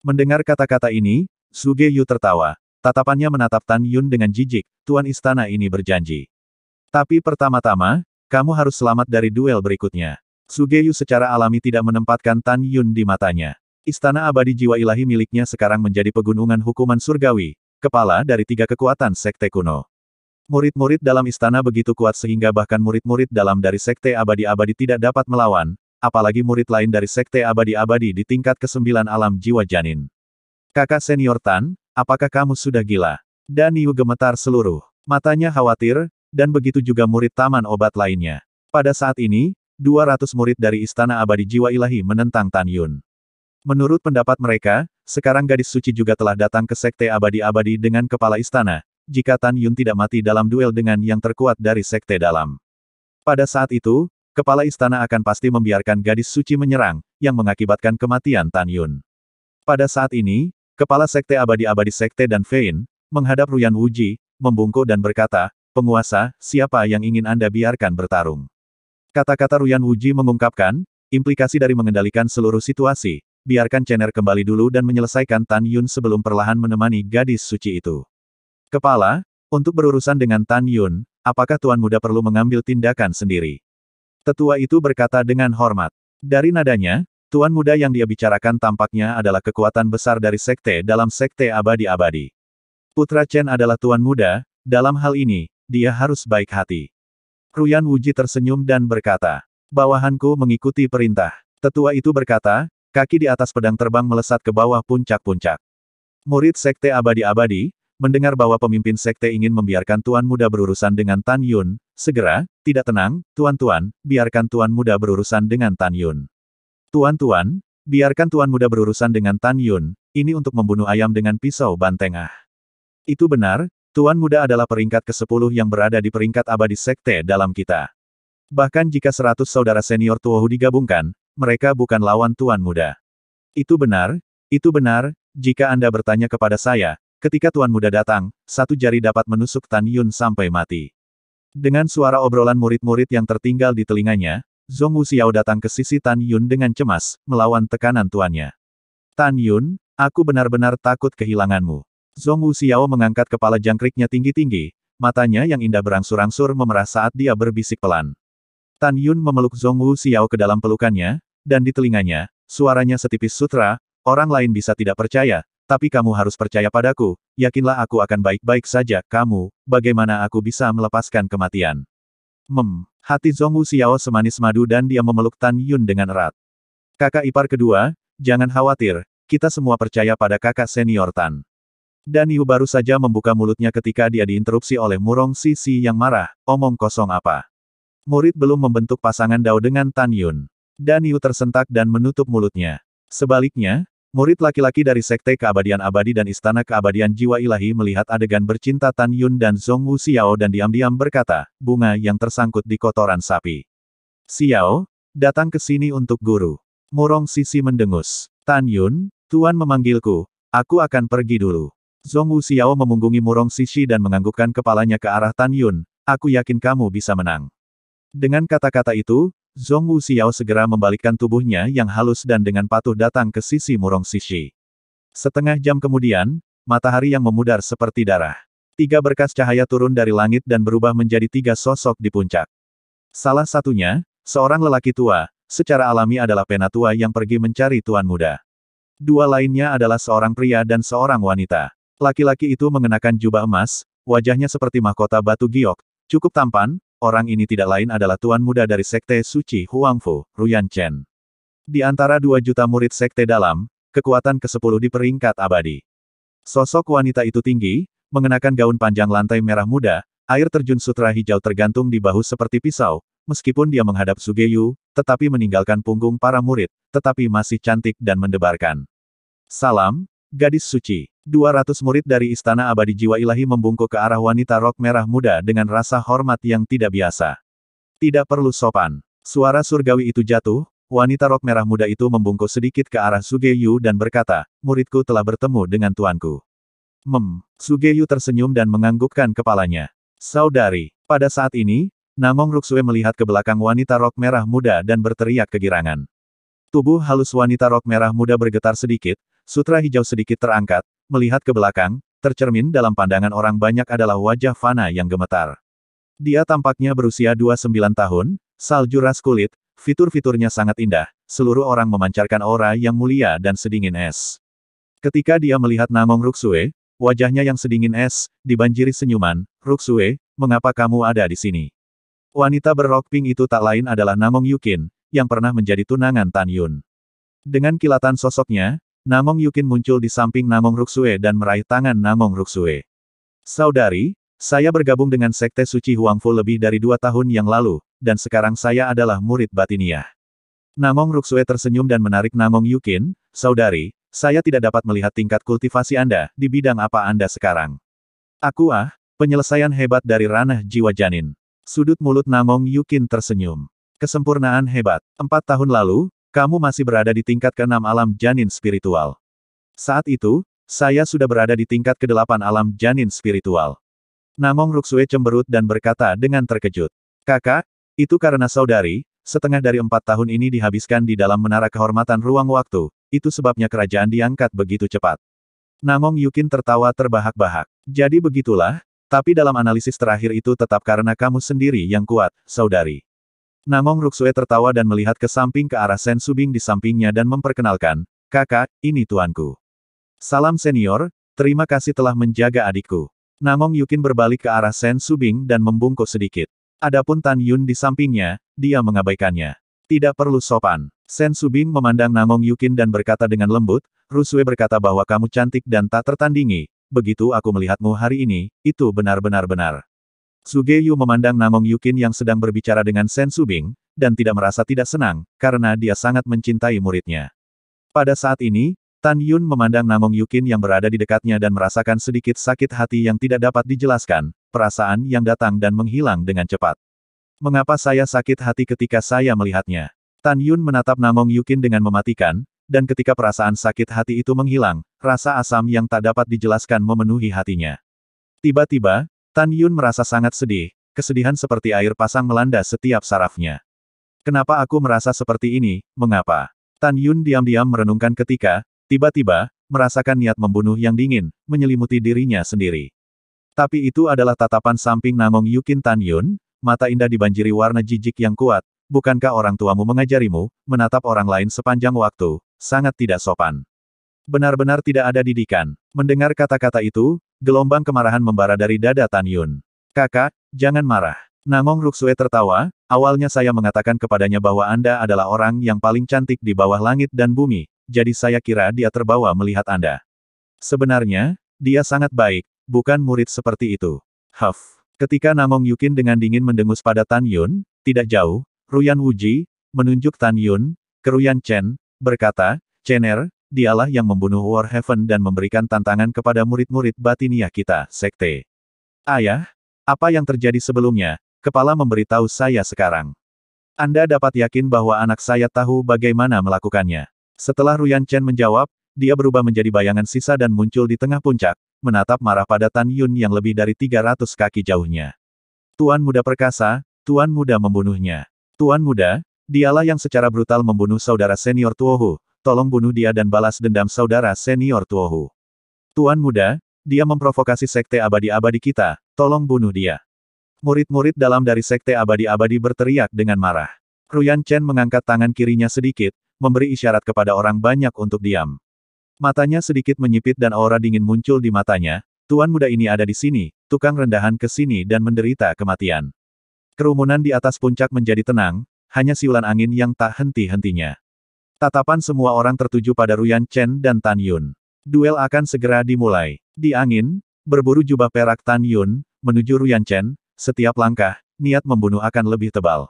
Mendengar kata-kata ini, Zhuge Yu tertawa, tatapannya menatap Tan Yun dengan jijik, Tuan Istana ini berjanji. Tapi pertama-tama, kamu harus selamat dari duel berikutnya. Zhuge Yu secara alami tidak menempatkan Tan Yun di matanya. Istana Abadi Jiwa Ilahi miliknya sekarang menjadi pegunungan hukuman surgawi, kepala dari 3 kekuatan sekte kuno. Murid-murid dalam istana begitu kuat sehingga bahkan murid-murid dalam dari Sekte Abadi-Abadi tidak dapat melawan, apalagi murid lain dari Sekte Abadi-Abadi di tingkat ke-9 alam jiwa janin. Kakak senior Tan, apakah kamu sudah gila? Dan Yu gemetar seluruh matanya khawatir, dan begitu juga murid taman obat lainnya. Pada saat ini, 200 murid dari Istana Abadi Jiwa Ilahi menentang Tan Yun. Menurut pendapat mereka, sekarang gadis suci juga telah datang ke Sekte Abadi-Abadi dengan kepala istana, jika Tan Yun tidak mati dalam duel dengan yang terkuat dari Sekte Dalam. Pada saat itu, kepala istana akan pasti membiarkan gadis suci menyerang, yang mengakibatkan kematian Tan Yun. Pada saat ini, kepala Sekte Abadi-Abadi Sekte dan Fein, menghadap Ruyan Wuji, membungkuk dan berkata, penguasa, siapa yang ingin Anda biarkan bertarung? Kata-kata Ruyan Wuji mengungkapkan, implikasi dari mengendalikan seluruh situasi, biarkan Cener kembali dulu dan menyelesaikan Tan Yun sebelum perlahan menemani gadis suci itu. Kepala, untuk berurusan dengan Tan Yun, apakah Tuan Muda perlu mengambil tindakan sendiri? Tetua itu berkata dengan hormat. Dari nadanya, Tuan Muda yang dia bicarakan tampaknya adalah kekuatan besar dari sekte dalam Sekte Abadi-Abadi. Putra Chen adalah Tuan Muda, dalam hal ini, dia harus baik hati. Ruyan Wuji tersenyum dan berkata, bawahanku mengikuti perintah. Tetua itu berkata, kaki di atas pedang terbang melesat ke bawah puncak-puncak. Murid Sekte Abadi-Abadi, mendengar bahwa pemimpin sekte ingin membiarkan Tuan Muda berurusan dengan Tan Yun, segera, tidak tenang, Tuan-Tuan, biarkan Tuan Muda berurusan dengan Tan Yun. Tuan-Tuan, biarkan Tuan Muda berurusan dengan Tan Yun, ini untuk membunuh ayam dengan pisau banteng ah. Itu benar, Tuan Muda adalah peringkat ke-10 yang berada di peringkat abadi sekte dalam kita. Bahkan jika 100 saudara senior Tuohu digabungkan, mereka bukan lawan Tuan Muda. Itu benar, jika Anda bertanya kepada saya, ketika Tuan Muda datang, satu jari dapat menusuk Tan Yun sampai mati. Dengan suara obrolan murid-murid yang tertinggal di telinganya, Zhong Wuxiao datang ke sisi Tan Yun dengan cemas, melawan tekanan tuannya. Tan Yun, aku benar-benar takut kehilanganmu. Zhong Wuxiao mengangkat kepala jangkriknya tinggi-tinggi, matanya yang indah berangsur-angsur memerah saat dia berbisik pelan. Tan Yun memeluk Zhong Wuxiao ke dalam pelukannya, dan di telinganya, suaranya setipis sutra, orang lain bisa tidak percaya, tapi kamu harus percaya padaku, yakinlah aku akan baik-baik saja, kamu, bagaimana aku bisa melepaskan kematian? Hati Zhong Wuxiao semanis madu dan dia memeluk Tan Yun dengan erat. Kakak ipar kedua, jangan khawatir, kita semua percaya pada kakak senior Tan. Dan Yu baru saja membuka mulutnya ketika dia diinterupsi oleh Murong Sisi yang marah, omong kosong apa? Murid belum membentuk pasangan Dao dengan Tan Yun. Dan Yu tersentak dan menutup mulutnya. Sebaliknya, Murid laki-laki dari Sekte Keabadian Abadi dan Istana Keabadian Jiwa Ilahi melihat adegan bercinta Tan Yun dan Zhong Wu Xiao dan diam-diam berkata, bunga yang tersangkut di kotoran sapi. Xiao, datang ke sini untuk guru. Murong Sisi mendengus. Tan Yun, Tuan memanggilku, aku akan pergi dulu. Zhong Wu Xiao memunggungi Murong Sisi dan menganggukkan kepalanya ke arah Tan Yun, aku yakin kamu bisa menang. Dengan kata-kata itu, Zhong Wu Xiao segera membalikkan tubuhnya yang halus dan dengan patuh datang ke sisi Murong Sisi. Setengah jam kemudian, matahari yang memudar seperti darah. 3 berkas cahaya turun dari langit dan berubah menjadi 3 sosok di puncak. Salah satunya, seorang lelaki tua, secara alami adalah penatua yang pergi mencari tuan muda. 2 lainnya adalah seorang pria dan seorang wanita. Laki-laki itu mengenakan jubah emas, wajahnya seperti mahkota batu giok, cukup tampan. Orang ini tidak lain adalah tuan muda dari Sekte Suci Huangfu, Ruyan Chen. Di antara 2 juta murid Sekte Dalam, kekuatan ke-10 di peringkat abadi. Sosok wanita itu tinggi, mengenakan gaun panjang lantai merah muda, air terjun sutra hijau tergantung di bahu seperti pisau, meskipun dia menghadap Sugeyu, tetapi meninggalkan punggung para murid, tetapi masih cantik dan mendebarkan. Salam, gadis suci. 200 murid dari Istana Abadi Jiwa Ilahi membungkuk ke arah wanita rok merah muda dengan rasa hormat yang tidak biasa. Tidak perlu sopan. Suara surgawi itu jatuh, wanita rok merah muda itu membungkuk sedikit ke arah Sugeyu dan berkata, muridku telah bertemu dengan tuanku. Sugeyu tersenyum dan menganggukkan kepalanya. Saudari, pada saat ini, Namong Ruksue melihat ke belakang wanita rok merah muda dan berteriak kegirangan. Tubuh halus wanita rok merah muda bergetar sedikit, sutra hijau sedikit terangkat, melihat ke belakang, tercermin dalam pandangan orang banyak adalah wajah Fana yang gemetar. Dia tampaknya berusia 29 tahun, salju ras kulit, fitur-fiturnya sangat indah, seluruh orang memancarkan aura yang mulia dan sedingin es. Ketika dia melihat Namong Ruksue, wajahnya yang sedingin es, dibanjiri senyuman, Ruksue, mengapa kamu ada di sini? Wanita berrok pink itu tak lain adalah Namong Yukin, yang pernah menjadi tunangan Tan Yun. Dengan kilatan sosoknya, Namong Yukin muncul di samping Namong Ruksue dan meraih tangan Namong Ruksue. Saudari, saya bergabung dengan Sekte Suci Huangfu lebih dari 2 tahun yang lalu, dan sekarang saya adalah murid batiniah. Namong Ruksue tersenyum dan menarik Namong Yukin, saudari, saya tidak dapat melihat tingkat kultivasi Anda, di bidang apa Anda sekarang. Penyelesaian hebat dari ranah jiwa janin. Sudut mulut Namong Yukin tersenyum. Kesempurnaan hebat. 4 tahun lalu, kamu masih berada di tingkat ke-6 alam janin spiritual. Saat itu, saya sudah berada di tingkat ke-8 alam janin spiritual. Namong Ruksue cemberut dan berkata dengan terkejut. Kakak, itu karena saudari, setengah dari 4 tahun ini dihabiskan di dalam menara kehormatan ruang waktu, itu sebabnya kerajaan diangkat begitu cepat. Namong Yukin tertawa terbahak-bahak. Jadi begitulah, tapi dalam analisis terakhir itu tetap karena kamu sendiri yang kuat, saudari. Namong Ruksue tertawa dan melihat ke samping ke arah Sen Subing di sampingnya dan memperkenalkan, kakak, ini tuanku. Salam senior, terima kasih telah menjaga adikku. Namong Yukin berbalik ke arah Sen Subing dan membungkuk sedikit. Adapun Tan Yun di sampingnya, dia mengabaikannya. Tidak perlu sopan. Sen Subing memandang Namong Yukin dan berkata dengan lembut, Rusue berkata bahwa kamu cantik dan tak tertandingi, begitu aku melihatmu hari ini, itu benar-benar benar. Sugeyu memandang Namong Yukin yang sedang berbicara dengan Sen Subing, dan tidak merasa tidak senang, karena dia sangat mencintai muridnya. Pada saat ini, Tan Yun memandang Namong Yukin yang berada di dekatnya dan merasakan sedikit sakit hati yang tidak dapat dijelaskan, perasaan yang datang dan menghilang dengan cepat. Mengapa saya sakit hati ketika saya melihatnya? Tan Yun menatap Namong Yukin dengan mematikan, dan ketika perasaan sakit hati itu menghilang, rasa asam yang tak dapat dijelaskan memenuhi hatinya. Tiba-tiba, Tan Yun merasa sangat sedih, kesedihan seperti air pasang melanda setiap sarafnya. Kenapa aku merasa seperti ini, mengapa? Tan Yun diam-diam merenungkan ketika, tiba-tiba, merasakan niat membunuh yang dingin, menyelimuti dirinya sendiri. Tapi itu adalah tatapan samping Namong Yukin Tan Yun, mata indah dibanjiri warna jijik yang kuat, bukankah orang tuamu mengajarimu, menatap orang lain sepanjang waktu, sangat tidak sopan. Benar-benar tidak ada didikan. Mendengar kata-kata itu, gelombang kemarahan membara dari dada Tan Yun. Kakak, jangan marah. Namong Ruksue tertawa, awalnya saya mengatakan kepadanya bahwa Anda adalah orang yang paling cantik di bawah langit dan bumi, jadi saya kira dia terbawa melihat Anda. Sebenarnya, dia sangat baik, bukan murid seperti itu. Ketika Namong Yukin dengan dingin mendengus pada Tan Yun, tidak jauh, Ruyan Wuji, menunjuk Tan Yun, ke Ruyan Chen, berkata, Chener, dialah yang membunuh Warhaven dan memberikan tantangan kepada murid-murid batiniah kita, Sekte. Ayah, apa yang terjadi sebelumnya, Kepala memberitahu saya sekarang. Anda dapat yakin bahwa anak saya tahu bagaimana melakukannya. Setelah Ruyan Chen menjawab, dia berubah menjadi bayangan sisa dan muncul di tengah puncak, menatap marah pada Tan Yun yang lebih dari 300 kaki jauhnya. Tuan Muda Perkasa, Tuan Muda membunuhnya. Tuan Muda, dialah yang secara brutal membunuh saudara senior Tuohu, tolong bunuh dia dan balas dendam saudara senior Tuohu. Tuan Muda, dia memprovokasi Sekte Abadi-Abadi kita, tolong bunuh dia. Murid-murid dalam dari Sekte Abadi-Abadi berteriak dengan marah. Ruyan Chen mengangkat tangan kirinya sedikit, memberi isyarat kepada orang banyak untuk diam. Matanya sedikit menyipit dan aura dingin muncul di matanya. Tuan muda ini ada di sini, tukang rendahan ke sini dan menderita kematian. Kerumunan di atas puncak menjadi tenang, hanya siulan angin yang tak henti-hentinya. Tatapan semua orang tertuju pada Ruyan Chen dan Tan Yun. Duel akan segera dimulai. Di angin, berburu jubah perak Tan Yun, menuju Ruyan Chen, setiap langkah, niat membunuh akan lebih tebal.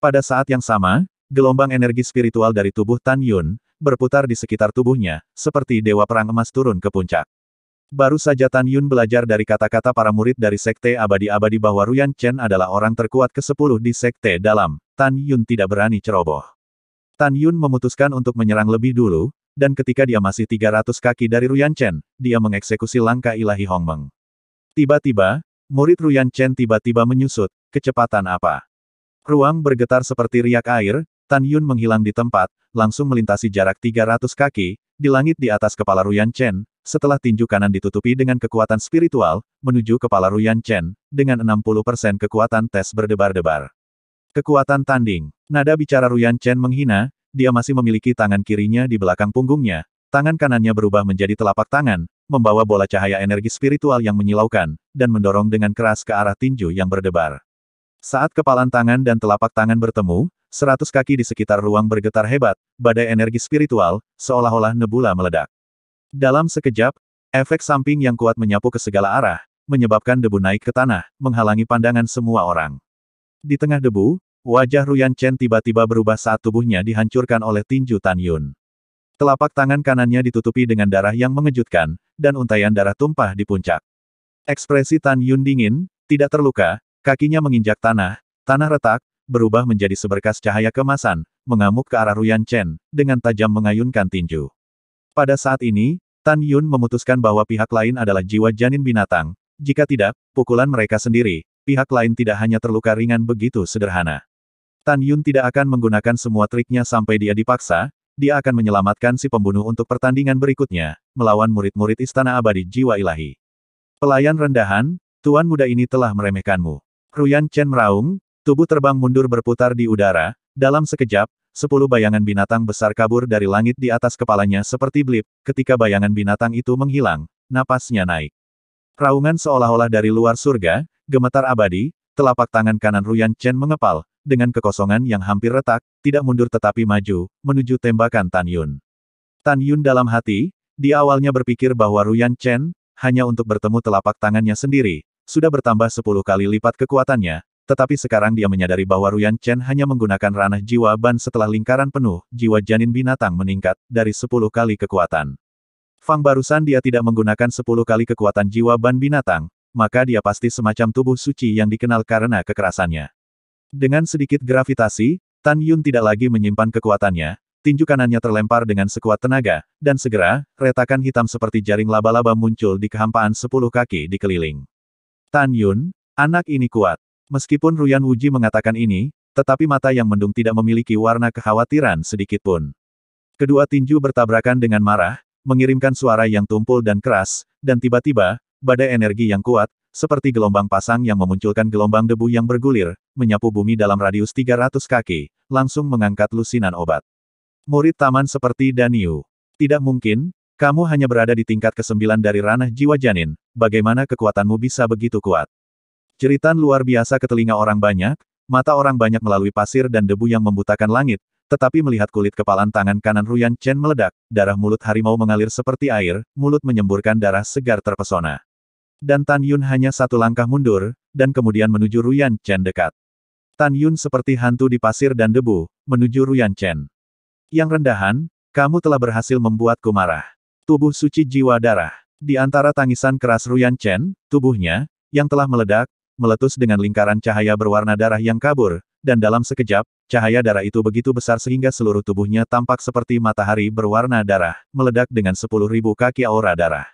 Pada saat yang sama, gelombang energi spiritual dari tubuh Tan Yun, berputar di sekitar tubuhnya, seperti dewa perang emas turun ke puncak. Baru saja Tan Yun belajar dari kata-kata para murid dari Sekte Abadi-Abadi bahwa Ruyan Chen adalah orang terkuat ke-10 di Sekte Dalam. Tan Yun tidak berani ceroboh. Tan Yun memutuskan untuk menyerang lebih dulu, dan ketika dia masih 300 kaki dari Ruyan Chen, dia mengeksekusi langkah ilahi Hongmeng. Tiba-tiba, murid Ruyan Chen tiba-tiba menyusut, kecepatan apa? Ruang bergetar seperti riak air, Tan Yun menghilang di tempat, langsung melintasi jarak 300 kaki, di langit di atas kepala Ruyan Chen. Setelah tinju kanan ditutupi dengan kekuatan spiritual, menuju kepala Ruyan Chen, dengan 60% kekuatan tes berdebar-debar. Kekuatan tanding. Nada bicara Ruyan Chen menghina, dia masih memiliki tangan kirinya di belakang punggungnya, tangan kanannya berubah menjadi telapak tangan, membawa bola cahaya energi spiritual yang menyilaukan, dan mendorong dengan keras ke arah tinju yang berdebar. Saat kepalan tangan dan telapak tangan bertemu, 100 kaki di sekitar ruang bergetar hebat, badai energi spiritual, seolah-olah nebula meledak. Dalam sekejap, efek samping yang kuat menyapu ke segala arah, menyebabkan debu naik ke tanah, menghalangi pandangan semua orang. Di tengah debu, wajah Ruyan Chen tiba-tiba berubah saat tubuhnya dihancurkan oleh tinju Tan Yun. Telapak tangan kanannya ditutupi dengan darah yang mengejutkan, dan untaian darah tumpah di puncak. Ekspresi Tan Yun dingin, tidak terluka, kakinya menginjak tanah retak, berubah menjadi seberkas cahaya kemasan, mengamuk ke arah Ruyan Chen, dengan tajam mengayunkan tinju. Pada saat ini, Tan Yun memutuskan bahwa pihak lain adalah jiwa janin binatang, jika tidak, pukulan mereka sendiri, pihak lain tidak hanya terluka ringan begitu sederhana. Tan Yun tidak akan menggunakan semua triknya sampai dia dipaksa, dia akan menyelamatkan si pembunuh untuk pertandingan berikutnya, melawan murid-murid Istana Abadi Jiwa Ilahi. Pelayan rendahan, tuan muda ini telah meremehkanmu. Ruyan Chen meraung, tubuh terbang mundur berputar di udara, dalam sekejap, 10 bayangan binatang besar kabur dari langit di atas kepalanya seperti blip, ketika bayangan binatang itu menghilang, napasnya naik. Raungan seolah-olah dari luar surga, gemetar abadi, telapak tangan kanan Ruyan Chen mengepal, dengan kekosongan yang hampir retak, tidak mundur tetapi maju, menuju tembakan Tan Yun. Tan Yun dalam hati, dia awalnya berpikir bahwa Ruyan Chen, hanya untuk bertemu telapak tangannya sendiri, sudah bertambah 10 kali lipat kekuatannya, tetapi sekarang dia menyadari bahwa Ruyan Chen hanya menggunakan ranah jiwa ban setelah lingkaran penuh, jiwa janin binatang meningkat, dari 10 kali kekuatan. Fang barusan dia tidak menggunakan 10 kali kekuatan jiwa ban binatang, maka dia pasti semacam tubuh suci yang dikenal karena kekerasannya. Dengan sedikit gravitasi, Tan Yun tidak lagi menyimpan kekuatannya, tinju kanannya terlempar dengan sekuat tenaga, dan segera, retakan hitam seperti jaring laba-laba muncul di kehampaan 10 kaki di keliling. Tan Yun, anak ini kuat. Meskipun Ruyan Wuji mengatakan ini, tetapi mata yang mendung tidak memiliki warna kekhawatiran sedikitpun. Kedua tinju bertabrakan dengan marah, mengirimkan suara yang tumpul dan keras, dan tiba-tiba, badai energi yang kuat, seperti gelombang pasang yang memunculkan gelombang debu yang bergulir, menyapu bumi dalam radius 300 kaki, langsung mengangkat lusinan obat. Murid taman seperti Daniu. Tidak mungkin, kamu hanya berada di tingkat ke-9 dari ranah jiwa janin, bagaimana kekuatanmu bisa begitu kuat? Jeritan luar biasa ke telinga orang banyak, mata orang banyak melalui pasir dan debu yang membutakan langit, tetapi melihat kulit kepalan tangan kanan Ruyan Chen meledak, darah mulut harimau mengalir seperti air, mulut menyemburkan darah segar terpesona. Dan Tan Yun hanya satu langkah mundur, dan kemudian menuju Ruyan Chen dekat. Tan Yun seperti hantu di pasir dan debu, menuju Ruyan Chen. Yang rendahan, Kamu telah berhasil membuatku marah. Tubuh suci jiwa darah. Di antara tangisan keras Ruyan Chen, tubuhnya, yang telah meledak, meletus dengan lingkaran cahaya berwarna darah yang kabur, dan dalam sekejap, cahaya darah itu begitu besar sehingga seluruh tubuhnya tampak seperti matahari berwarna darah, meledak dengan 10.000 kaki aura darah.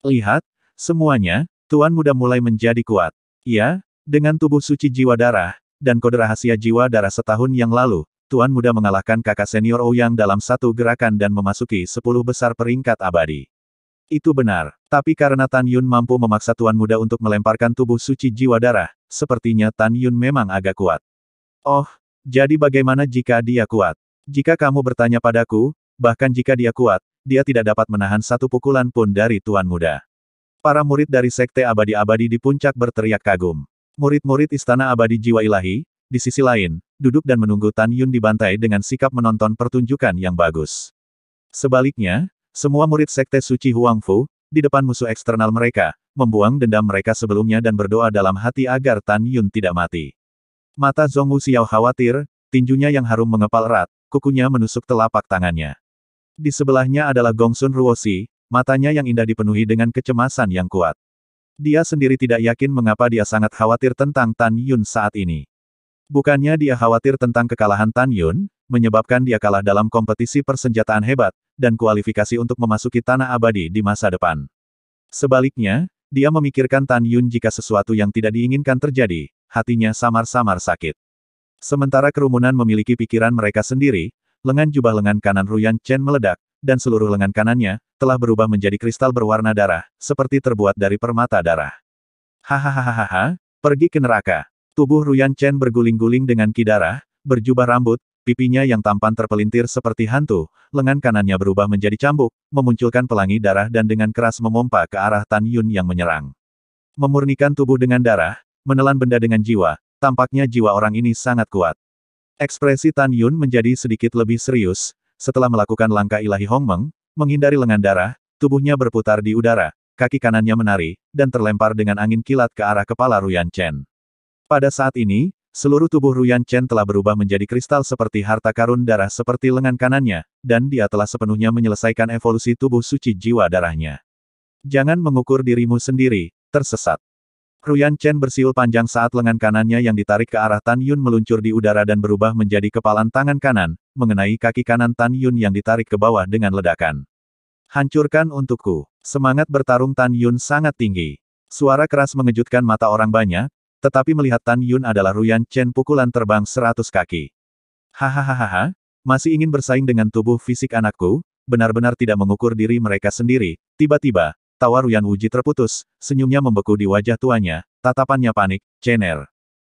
Lihat, semuanya, Tuan Muda mulai menjadi kuat. Ya, dengan tubuh suci jiwa darah, dan kode rahasia jiwa darah setahun yang lalu, Tuan Muda mengalahkan kakak senior Ouyang dalam satu gerakan dan memasuki 10 besar peringkat abadi. Itu benar, tapi karena Tan Yun mampu memaksa Tuan Muda untuk melemparkan tubuh suci jiwa darah, sepertinya Tan Yun memang agak kuat. Oh, jadi bagaimana jika dia kuat? Jika kamu bertanya padaku, bahkan jika dia kuat, dia tidak dapat menahan satu pukulan pun dari Tuan Muda. Para murid dari Sekte Abadi-Abadi di puncak berteriak kagum. Murid-murid Istana Abadi Jiwa Ilahi, di sisi lain, duduk dan menunggu Tan Yun dibantai dengan sikap menonton pertunjukan yang bagus. Sebaliknya, semua murid Sekte Suci Huangfu, di depan musuh eksternal mereka, membuang dendam mereka sebelumnya dan berdoa dalam hati agar Tan Yun tidak mati. Mata Zhong Wuxiao khawatir, tinjunya yang harum mengepal erat, kukunya menusuk telapak tangannya. Di sebelahnya adalah Gongsun Ruoxi, matanya yang indah dipenuhi dengan kecemasan yang kuat. Dia sendiri tidak yakin mengapa dia sangat khawatir tentang Tan Yun saat ini. Bukannya dia khawatir tentang kekalahan Tan Yun, menyebabkan dia kalah dalam kompetisi persenjataan hebat, dan kualifikasi untuk memasuki Tanah Abadi di masa depan. Sebaliknya, dia memikirkan Tan Yun jika sesuatu yang tidak diinginkan terjadi, hatinya samar-samar sakit. Sementara kerumunan memiliki pikiran mereka sendiri, lengan jubah lengan kanan Ruyan Chen meledak, dan seluruh lengan kanannya, telah berubah menjadi kristal berwarna darah, seperti terbuat dari permata darah. Hahaha, pergi ke neraka. Tubuh Ruyan Chen berguling-guling dengan ki darah, berjubah rambut, pipinya yang tampan terpelintir seperti hantu, lengan kanannya berubah menjadi cambuk, memunculkan pelangi darah dan dengan keras memompa ke arah Tan Yun yang menyerang. Memurnikan tubuh dengan darah, menelan benda dengan jiwa, tampaknya jiwa orang ini sangat kuat. Ekspresi Tan Yun menjadi sedikit lebih serius, setelah melakukan langkah ilahi Hongmeng, menghindari lengan darah, tubuhnya berputar di udara, kaki kanannya menari, dan terlempar dengan angin kilat ke arah kepala Ruyan Chen. Pada saat ini, seluruh tubuh Ruyan Chen telah berubah menjadi kristal seperti harta karun darah seperti lengan kanannya, dan dia telah sepenuhnya menyelesaikan evolusi tubuh suci jiwa darahnya. Jangan mengukur dirimu sendiri, tersesat. Ruyan Chen bersiul panjang saat lengan kanannya yang ditarik ke arah Tan Yun meluncur di udara dan berubah menjadi kepalan tangan kanan, mengenai kaki kanan Tan Yun yang ditarik ke bawah dengan ledakan. Hancurkan untukku. Semangat bertarung Tan Yun sangat tinggi. Suara keras mengejutkan mata orang banyak, tetapi melihat Tan Yun adalah Ruyan Chen pukulan terbang 100 kaki. Hahaha, masih ingin bersaing dengan tubuh fisik anakku, benar-benar tidak mengukur diri mereka sendiri. Tiba-tiba, tawa Ruyan Wuji terputus, senyumnya membeku di wajah tuanya, tatapannya panik, cener.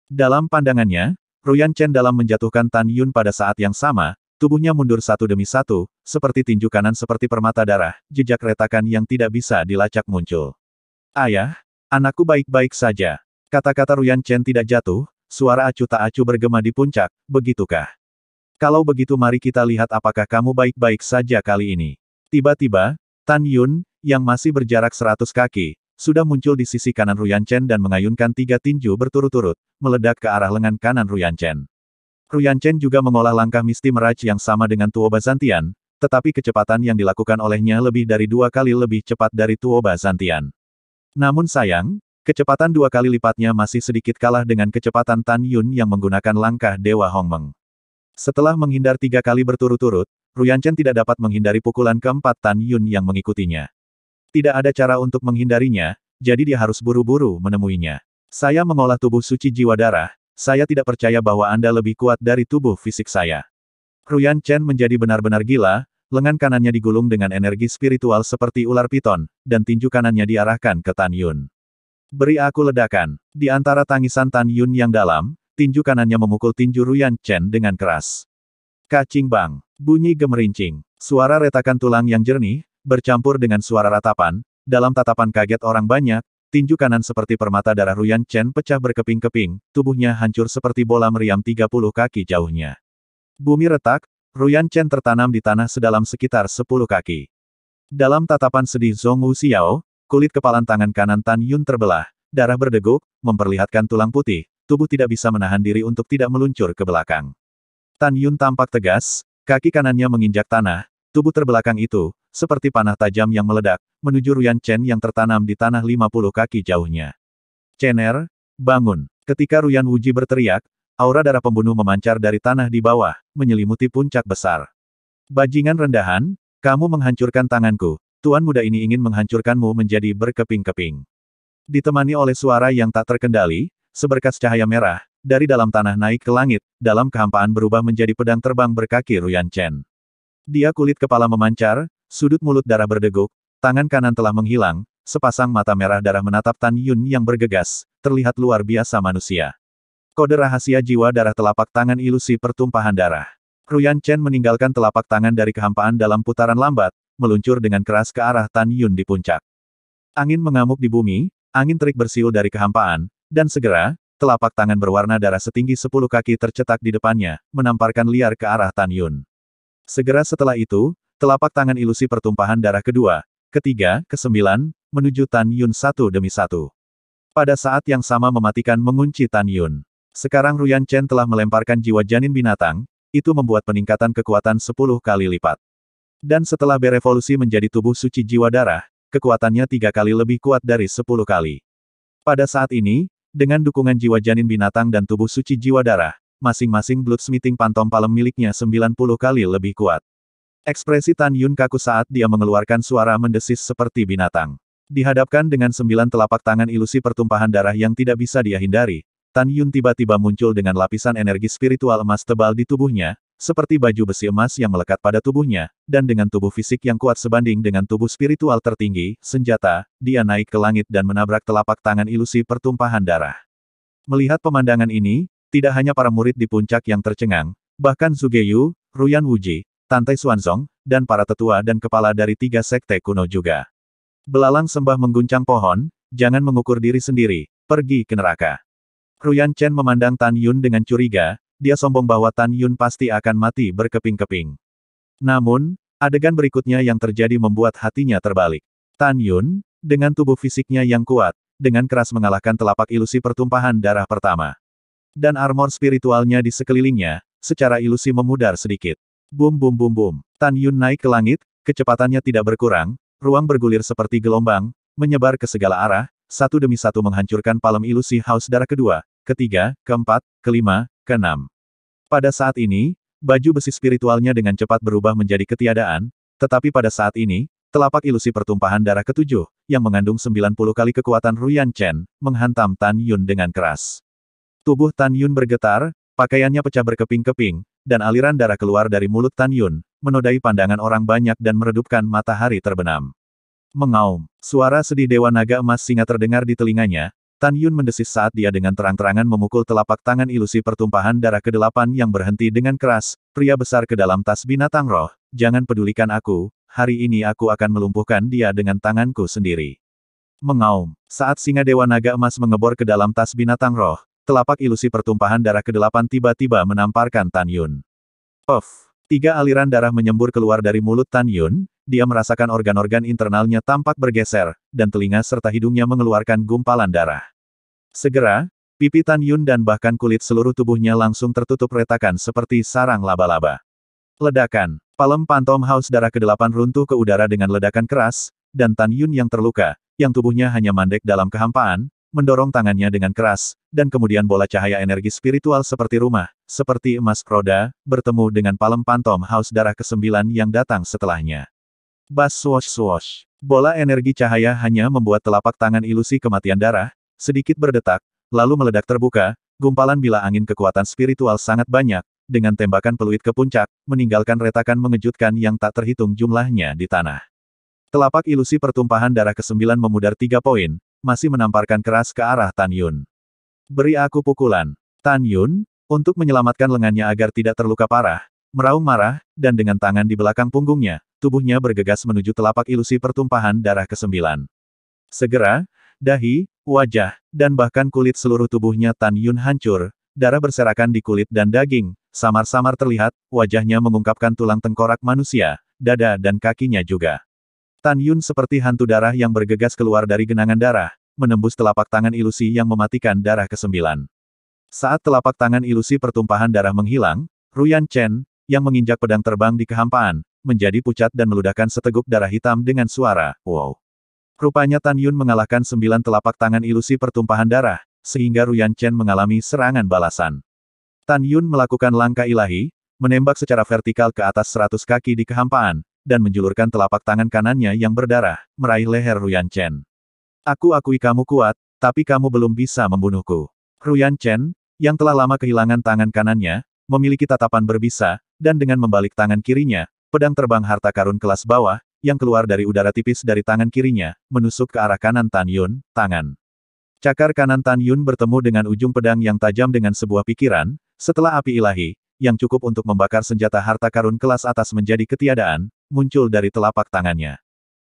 Dalam pandangannya, Ruyan Chen dalam menjatuhkan Tan Yun pada saat yang sama, tubuhnya mundur satu demi satu, seperti tinju kanan seperti permata darah, jejak retakan yang tidak bisa dilacak muncul. Ayah, anakku baik-baik saja. Kata-kata Ruyan Chen tidak jatuh, suara acuh tak acuh bergema di puncak, begitukah? Kalau begitu mari kita lihat apakah kamu baik-baik saja kali ini. Tiba-tiba, Tan Yun, yang masih berjarak 100 kaki, sudah muncul di sisi kanan Ruyan Chen dan mengayunkan 3 tinju berturut-turut, meledak ke arah lengan kanan Ruyan Chen. Ruyan Chen juga mengolah langkah Misty Mirage yang sama dengan Tuo Bazantian, tetapi kecepatan yang dilakukan olehnya lebih dari 2 kali lebih cepat dari Tuo Bazantian. Namun sayang, kecepatan 2 kali lipatnya masih sedikit kalah dengan kecepatan Tan Yun yang menggunakan langkah Dewa Hongmeng. Setelah menghindar 3 kali berturut-turut, Ruyan Chen tidak dapat menghindari pukulan keempat Tan Yun yang mengikutinya. Tidak ada cara untuk menghindarinya, jadi dia harus buru-buru menemuinya. Saya mengolah tubuh suci jiwa darah, saya tidak percaya bahwa Anda lebih kuat dari tubuh fisik saya. Ruyan Chen menjadi benar-benar gila, lengan kanannya digulung dengan energi spiritual seperti ular piton, dan tinju kanannya diarahkan ke Tan Yun. Beri aku ledakan. Di antara tangisan Tan Yun yang dalam, tinju kanannya memukul tinju Ruyan Chen dengan keras. Kacing bang. Bunyi gemerincing. Suara retakan tulang yang jernih, bercampur dengan suara ratapan, dalam tatapan kaget orang banyak, tinju kanan seperti permata darah Ruyan Chen pecah berkeping-keping, tubuhnya hancur seperti bola meriam 30 kaki jauhnya. Bumi retak, Ruyan Chen tertanam di tanah sedalam sekitar 10 kaki. Dalam tatapan sedih Zhong Wuxiao, kulit kepalan tangan kanan Tan Yun terbelah, darah berdeguk, memperlihatkan tulang putih, tubuh tidak bisa menahan diri untuk tidak meluncur ke belakang. Tan Yun tampak tegas, kaki kanannya menginjak tanah, tubuh terbelakang itu, seperti panah tajam yang meledak, menuju Ruyan Chen yang tertanam di tanah 50 kaki jauhnya. Cener, bangun. Ketika Ruyan Wuji berteriak, aura darah pembunuh memancar dari tanah di bawah, menyelimuti puncak besar. Bajingan rendahan, kamu menghancurkan tanganku. Tuan muda ini ingin menghancurkanmu menjadi berkeping-keping. Ditemani oleh suara yang tak terkendali, seberkas cahaya merah, dari dalam tanah naik ke langit, dalam kehampaan berubah menjadi pedang terbang berkaki Ruyan Chen. Dia kulit kepala memancar, sudut mulut darah berdeguk, tangan kanan telah menghilang, sepasang mata merah darah menatap Tan Yun yang bergegas, terlihat luar biasa manusia. Kode rahasia jiwa darah telapak tangan ilusi pertumpahan darah. Ruyan Chen meninggalkan telapak tangan dari kehampaan dalam putaran lambat, meluncur dengan keras ke arah Tan Yun di puncak. Angin mengamuk di bumi, angin terik bersiul dari kehampaan, dan segera, telapak tangan berwarna darah setinggi 10 kaki tercetak di depannya, menamparkan liar ke arah Tan Yun. Segera setelah itu, telapak tangan ilusi pertumpahan darah kedua, ketiga, kesembilan, menuju Tan Yun satu demi satu. Pada saat yang sama mematikan mengunci Tan Yun. Sekarang Ruyan Chen telah melemparkan jiwa janin binatang, itu membuat peningkatan kekuatan 10 kali lipat. Dan setelah berevolusi menjadi tubuh suci jiwa darah, kekuatannya 3 kali lebih kuat dari 10 kali. Pada saat ini, dengan dukungan jiwa janin binatang dan tubuh suci jiwa darah, masing-masing Bloodsmithing Phantom Palm miliknya 90 kali lebih kuat. Ekspresi Tan Yun kaku saat dia mengeluarkan suara mendesis seperti binatang. Dihadapkan dengan 9 telapak tangan ilusi pertumpahan darah yang tidak bisa dia hindari, Tan Yun tiba-tiba muncul dengan lapisan energi spiritual emas tebal di tubuhnya, seperti baju besi emas yang melekat pada tubuhnya, dan dengan tubuh fisik yang kuat sebanding dengan tubuh spiritual tertinggi, senjata, dia naik ke langit dan menabrak telapak tangan ilusi pertumpahan darah. Melihat pemandangan ini, tidak hanya para murid di puncak yang tercengang, bahkan Zhuge Yu, Ruyan Wuji, Tantai Xuanzong, dan para tetua dan kepala dari 3 sekte kuno juga. Belalang sembah mengguncang pohon, jangan mengukur diri sendiri, pergi ke neraka. Ruyan Chen memandang Tan Yun dengan curiga, dia sombong bahwa Tan Yun pasti akan mati berkeping-keping. Namun, adegan berikutnya yang terjadi membuat hatinya terbalik. Tan Yun, dengan tubuh fisiknya yang kuat, dengan keras mengalahkan telapak ilusi pertumpahan darah pertama. Dan armor spiritualnya di sekelilingnya, secara ilusi memudar sedikit. Bum bum bum bum. Tan Yun naik ke langit, kecepatannya tidak berkurang, ruang bergulir seperti gelombang, menyebar ke segala arah, satu demi satu menghancurkan palem ilusi haus darah kedua, ketiga, keempat, kelima, keenam. Pada saat ini, baju besi spiritualnya dengan cepat berubah menjadi ketiadaan, tetapi pada saat ini, telapak ilusi pertumpahan darah ketujuh, yang mengandung 90 kali kekuatan Ruyan Chen, menghantam Tan Yun dengan keras. Tubuh Tan Yun bergetar, pakaiannya pecah berkeping-keping, dan aliran darah keluar dari mulut Tan Yun, menodai pandangan orang banyak dan meredupkan matahari terbenam. Mengaum. Suara sedih Dewa Naga Emas Singa terdengar di telinganya, Tan Yun mendesis saat dia dengan terang-terangan memukul telapak tangan ilusi pertumpahan darah ke-8 yang berhenti dengan keras, pria besar ke dalam tas binatang roh, jangan pedulikan aku, hari ini aku akan melumpuhkan dia dengan tanganku sendiri. Mengaum. Saat singa Dewa Naga Emas mengebor ke dalam tas binatang roh, telapak ilusi pertumpahan darah ke-8 tiba-tiba menamparkan Tan Yun. Puff. 3 aliran darah menyembur keluar dari mulut Tan Yun, dia merasakan organ-organ internalnya tampak bergeser, dan telinga serta hidungnya mengeluarkan gumpalan darah. Segera, pipi Tan Yun dan bahkan kulit seluruh tubuhnya langsung tertutup retakan seperti sarang laba-laba. Ledakan. Palem Phantom Haus darah ke-8 runtuh ke udara dengan ledakan keras, dan Tan Yun yang terluka, yang tubuhnya hanya mandek dalam kehampaan, mendorong tangannya dengan keras, dan kemudian bola cahaya energi spiritual seperti rumah, seperti emas roda, bertemu dengan palem Phantom Haus darah ke-9 yang datang setelahnya. Bas swosh swosh. Bola energi cahaya hanya membuat telapak tangan ilusi kematian darah, sedikit berdetak, lalu meledak terbuka, gumpalan bila angin kekuatan spiritual sangat banyak, dengan tembakan peluit ke puncak, meninggalkan retakan mengejutkan yang tak terhitung jumlahnya di tanah. Telapak ilusi pertumpahan darah ke-9 memudar 3 poin, masih menamparkan keras ke arah Tan Yun. Beri aku pukulan. Tan Yun, untuk menyelamatkan lengannya agar tidak terluka parah, meraung marah, dan dengan tangan di belakang punggungnya, tubuhnya bergegas menuju telapak ilusi pertumpahan darah ke-9. Segera, dahi, wajah, dan bahkan kulit seluruh tubuhnya Tan Yun hancur, darah berserakan di kulit dan daging, samar-samar terlihat, wajahnya mengungkapkan tulang tengkorak manusia, dada dan kakinya juga. Tan Yun seperti hantu darah yang bergegas keluar dari genangan darah, menembus telapak tangan ilusi yang mematikan darah ke-9. Saat telapak tangan ilusi pertumpahan darah menghilang, Ruyan Chen, yang menginjak pedang terbang di kehampaan, menjadi pucat dan meludahkan seteguk darah hitam dengan suara, wow. Rupanya Tan Yun mengalahkan 9 telapak tangan ilusi pertumpahan darah, sehingga Ruyan Chen mengalami serangan balasan. Tan Yun melakukan langkah ilahi, menembak secara vertikal ke atas 100 kaki di kehampaan, dan menjulurkan telapak tangan kanannya yang berdarah, meraih leher Ruyan Chen. Aku akui kamu kuat, tapi kamu belum bisa membunuhku. Ruyan Chen, yang telah lama kehilangan tangan kanannya, memiliki tatapan berbisa, dan dengan membalik tangan kirinya, pedang terbang harta karun kelas bawah, yang keluar dari udara tipis dari tangan kirinya, menusuk ke arah kanan Tan Yun, tangan. Cakar kanan Tan Yun bertemu dengan ujung pedang yang tajam dengan sebuah pikiran, setelah api ilahi, yang cukup untuk membakar senjata harta karun kelas atas menjadi ketiadaan, muncul dari telapak tangannya.